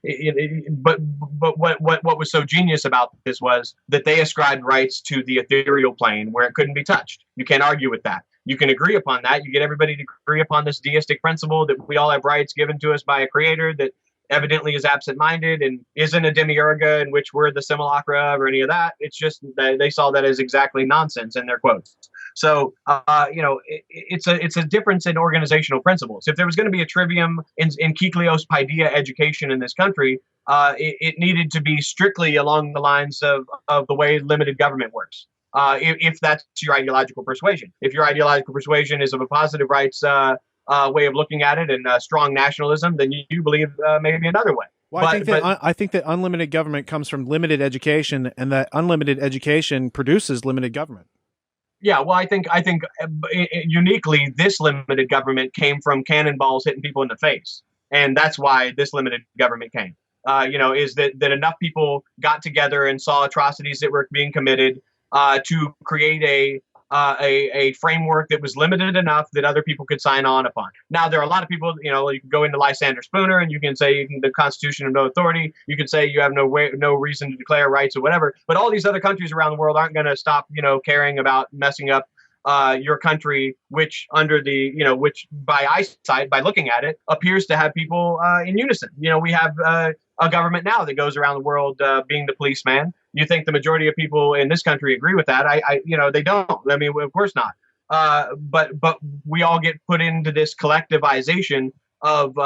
[SPEAKER 2] But what was so genius about this was that they ascribed rights to the ethereal plane where it couldn't be touched. You can't argue with that. You can agree upon that. You get everybody to agree upon this deistic principle that we all have rights given to us by a creator that evidently is absent-minded and isn't a demiurga in which we're the simulacra of or any of that. It's just they saw that as exactly nonsense in their quotes. So, it's a difference in organizational principles. If there was going to be a trivium in Kyklios Paideia education in this country, it needed to be strictly along the lines of the way limited government works. If that's your ideological persuasion. If your ideological persuasion is of a positive rights way of looking at it and strong nationalism, then you believe maybe another way.
[SPEAKER 1] Well, I think that unlimited government comes from limited education, and that unlimited education produces limited government.
[SPEAKER 2] Yeah, well, I think uniquely this limited government came from cannonballs hitting people in the face, and that's why this limited government came. Is that enough people got together and saw atrocities that were being committed to create a framework that was limited enough that other people could sign on upon. Now, there are a lot of people, you can go into Lysander Spooner and you can say the Constitution of no authority. You can say you have no reason to declare rights or whatever. But all these other countries around the world aren't going to stop, caring about messing up your country, which which by eyesight, by looking at it, appears to have people in unison. We have a government now that goes around the world being the policeman. You think the majority of people in this country agree with that? They don't. I mean, of course not. But we all get put into this collectivization of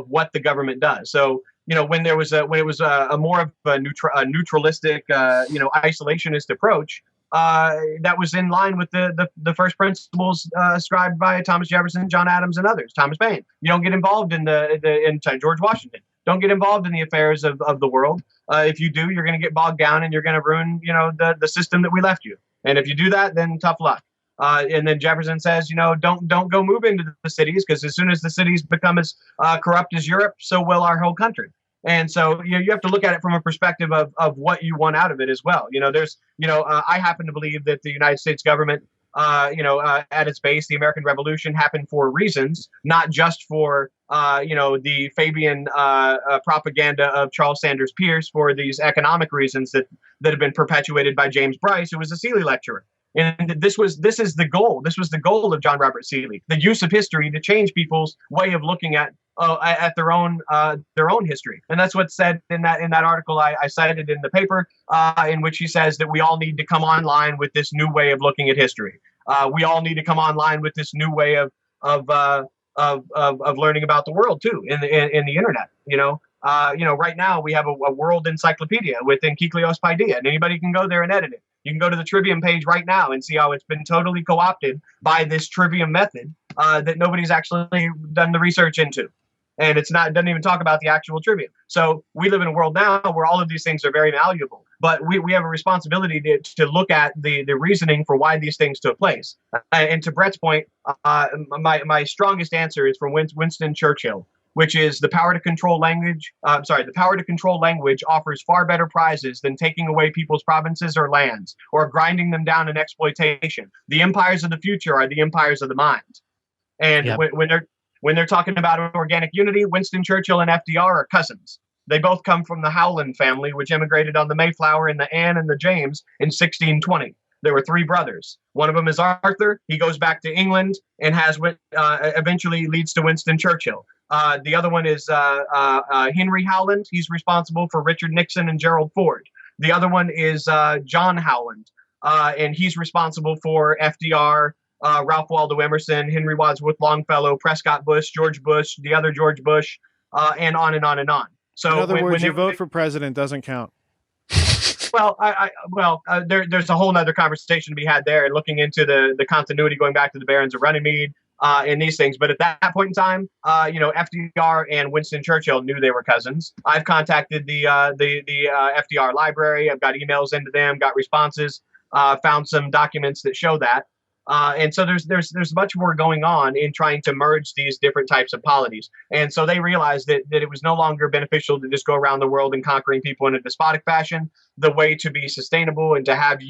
[SPEAKER 2] what the government does. So when it was a more of a neutralistic isolationist approach, that was in line with the first principles ascribed by Thomas Jefferson, John Adams, and others. Thomas Paine. You don't get involved in George Washington. Don't get involved in the affairs of the world. If you do, you're going to get bogged down and you're going to ruin the system that we left you. And if you do that, then tough luck. And then Jefferson says, don't go move into the cities, because as soon as the cities become as corrupt as Europe, so will our whole country. And so you have to look at it from a perspective of what you want out of it as well. I happen to believe that the United States government, at its base, the American Revolution happened for reasons, not just for the Fabian propaganda of Charles Sanders Peirce, for these economic reasons that have been perpetuated by James Bryce, who was a Seeley lecturer. And this is the goal. This was the goal of John Robert Seeley: the use of history to change people's way of looking at their own history. And that's what's said in that article I cited in the paper, in which he says that we all need to come online with this new way of looking at history. We all need to come online with this new way of learning about the world too, in the internet. Right now we have a world encyclopedia within Kiklios Paideia, and anybody can go there and edit it. You can go to the Trivium page right now and see how it's been totally co-opted by this Trivium method that nobody's actually done the research into. And it doesn't even talk about the actual Trivium. So we live in a world now where all of these things are very malleable, but we have a responsibility to look at the reasoning for why these things took place. And to Brett's point, my strongest answer is from Winston Churchill, which is the power to control language. The power to control language offers far better prizes than taking away people's provinces or lands or grinding them down in exploitation. The empires of the future are the empires of the mind. And yep. when they're talking about organic unity, Winston Churchill and FDR are cousins. They both come from the Howland family, which immigrated on the Mayflower and the Anne and the James in 1620. There were three brothers. One of them is Arthur. He goes back to England and eventually leads to Winston Churchill. The other one is Henry Howland. He's responsible for Richard Nixon and Gerald Ford. The other one is John Howland, and he's responsible for FDR, Ralph Waldo Emerson, Henry Wadsworth Longfellow, Prescott Bush, George Bush, the other George Bush, and on and on and on. So,
[SPEAKER 1] in other words, your vote for president doesn't count.
[SPEAKER 2] Well, there's a whole other conversation to be had there, and looking into the continuity going back to the Barons of Runnymede and these things. But at that point in time, FDR and Winston Churchill knew they were cousins. I've contacted the FDR library. I've got emails into them, got responses, found some documents that show that. And so there's much more going on in trying to merge these different types of polities. And so they realized that it was no longer beneficial to just go around the world and conquering people in a despotic fashion. The way to be sustainable and to have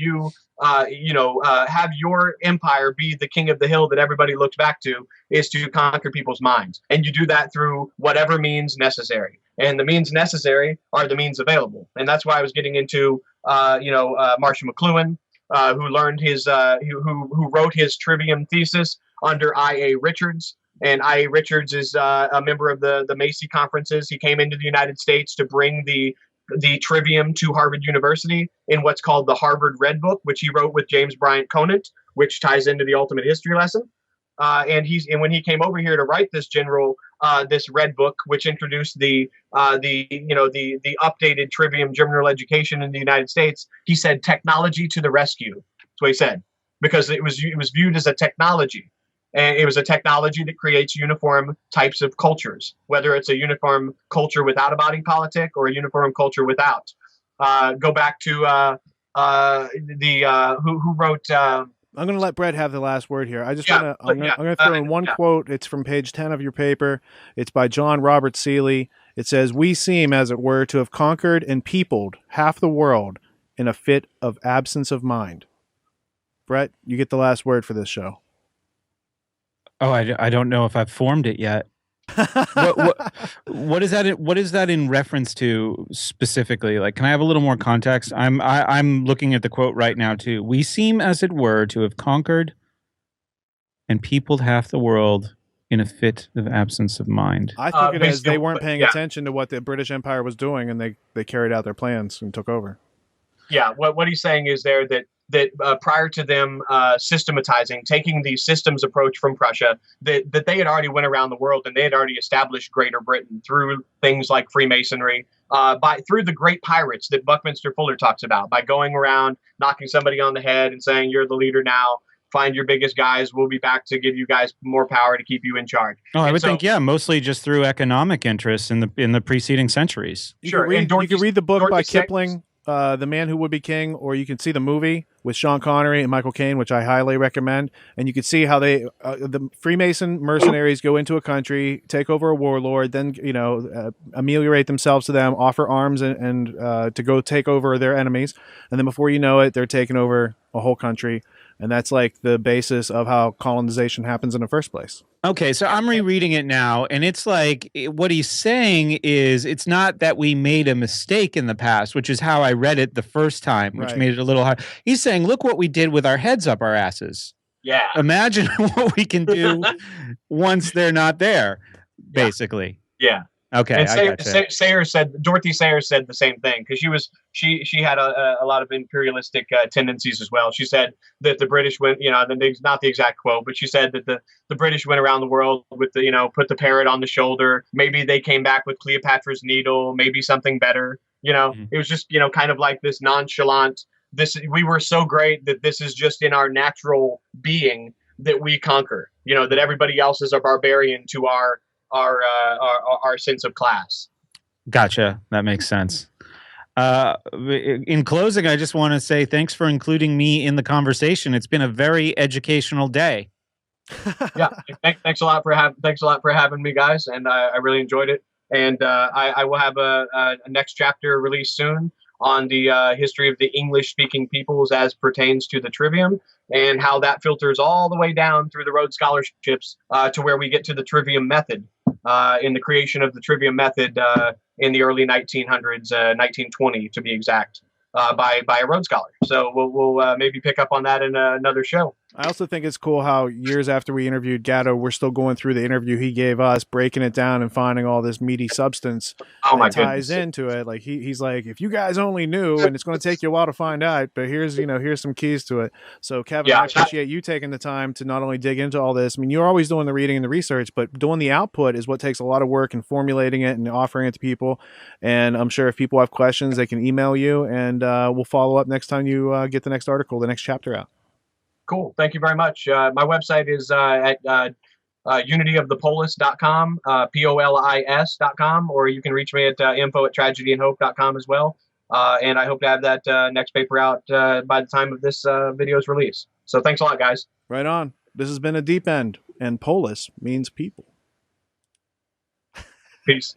[SPEAKER 2] have your empire be the king of the hill that everybody looks back to is to conquer people's minds. And you do that through whatever means necessary. And the means necessary are the means available. And that's why I was getting into, Marshall McLuhan, who wrote his Trivium thesis under I.A. Richards. And I.A. Richards is a member of the Macy conferences. He came into the United States to bring the Trivium to Harvard University in what's called the Harvard Red Book, which he wrote with James Bryant Conant, which ties into the Ultimate History Lesson. And when he came over here to write this this Red Book, which introduced the updated Trivium general education in the United States, he said technology to the rescue. That's what he said, because it was viewed as a technology. And it was a technology that creates uniform types of cultures, whether it's a uniform culture without a body politic or a uniform culture without. Go back to who wrote. I'm
[SPEAKER 1] going to let Brett have the last word here. I'm going to throw in one quote. It's from page 10 of your paper. It's by John Robert Seeley. It says, "We seem, as it were, to have conquered and peopled half the world in a fit of absence of mind." Brett, you get the last word for this show.
[SPEAKER 3] Oh, I don't know if I've formed it yet. What is that? What is that in reference to specifically? Like, can I have a little more context? I'm looking at the quote right now too. "We seem, as it were, to have conquered and peopled half the world in a fit of absence of mind."
[SPEAKER 1] I took it as they weren't paying attention to what the British Empire was doing, and they carried out their plans and took over.
[SPEAKER 2] Yeah, what he's saying is there that that prior to them systematizing, taking the systems approach from Prussia, that they had already went around the world and they had already established Greater Britain through things like Freemasonry, through the great pirates that Buckminster Fuller talks about, by going around, knocking somebody on the head and saying, "You're the leader now. Find your biggest guys. We'll be back to give you guys more power to keep you in charge."
[SPEAKER 3] Oh, I would think, yeah, mostly just through economic interests in the preceding centuries.
[SPEAKER 1] You can read the book by Kipling, The Man Who Would Be King, or you can see the movie with Sean Connery and Michael Caine, which I highly recommend. And you can see how the Freemason mercenaries go into a country, take over a warlord, then ameliorate themselves to them, offer arms and to go take over their enemies, and then before you know it, they're taking over a whole country. And that's like the basis of how colonization happens in the first place.
[SPEAKER 3] Okay, so I'm rereading it now, and it's like what he's saying is it's not that we made a mistake in the past, which is how I read it the first time, which made it a little hard. He's saying, look what we did with our heads up our asses.
[SPEAKER 2] Yeah.
[SPEAKER 3] Imagine what we can do once they're not there, basically.
[SPEAKER 2] Yeah.
[SPEAKER 3] Okay,
[SPEAKER 2] and Dorothy Sayers said the same thing, because she had a lot of imperialistic tendencies as well. She said that the British went, not the exact quote, but she said that the British went around the world with put the parrot on the shoulder. Maybe they came back with Cleopatra's needle, maybe something better. It was just kind of like this nonchalant. We were so great that this is just in our natural being that we conquer. That everybody else is a barbarian to our sense of class.
[SPEAKER 3] Gotcha. That makes sense. In closing, I just want to say thanks for including me in the conversation. It's been a very educational day.
[SPEAKER 2] Yeah, thanks a lot for having me, guys, and I really enjoyed it. And I will have a next chapter released soon on the history of the English-speaking peoples as pertains to the Trivium, and how that filters all the way down through the Rhodes Scholarships to where we get to the Trivium method, in the creation of the Trivium method in the early 1900s, 1920 to be exact, by a Rhodes Scholar. So we'll maybe pick up on that in another show.
[SPEAKER 1] I also think it's cool how years after we interviewed Gatto, we're still going through the interview he gave us, breaking it down and finding all this meaty substance that ties into it. Like he's like, if you guys only knew, and it's going to take you a while to find out, but here's some keys to it. So Kevin, I appreciate you taking the time to not only dig into all this. I mean, you're always doing the reading and the research, but doing the output is what takes a lot of work, and formulating it and offering it to people. And I'm sure if people have questions, they can email you, and we'll follow up next time you get the next article, the next chapter out.
[SPEAKER 2] Cool. Thank you very much. My website is at unityofthepolis.com, POLIS.com, or you can reach me at info@tragedyandhope.com as well. And I hope to have that next paper out by the time of this video's release. So thanks a lot, guys.
[SPEAKER 1] Right on. This has been A Deep End, and polis means people.
[SPEAKER 2] Peace.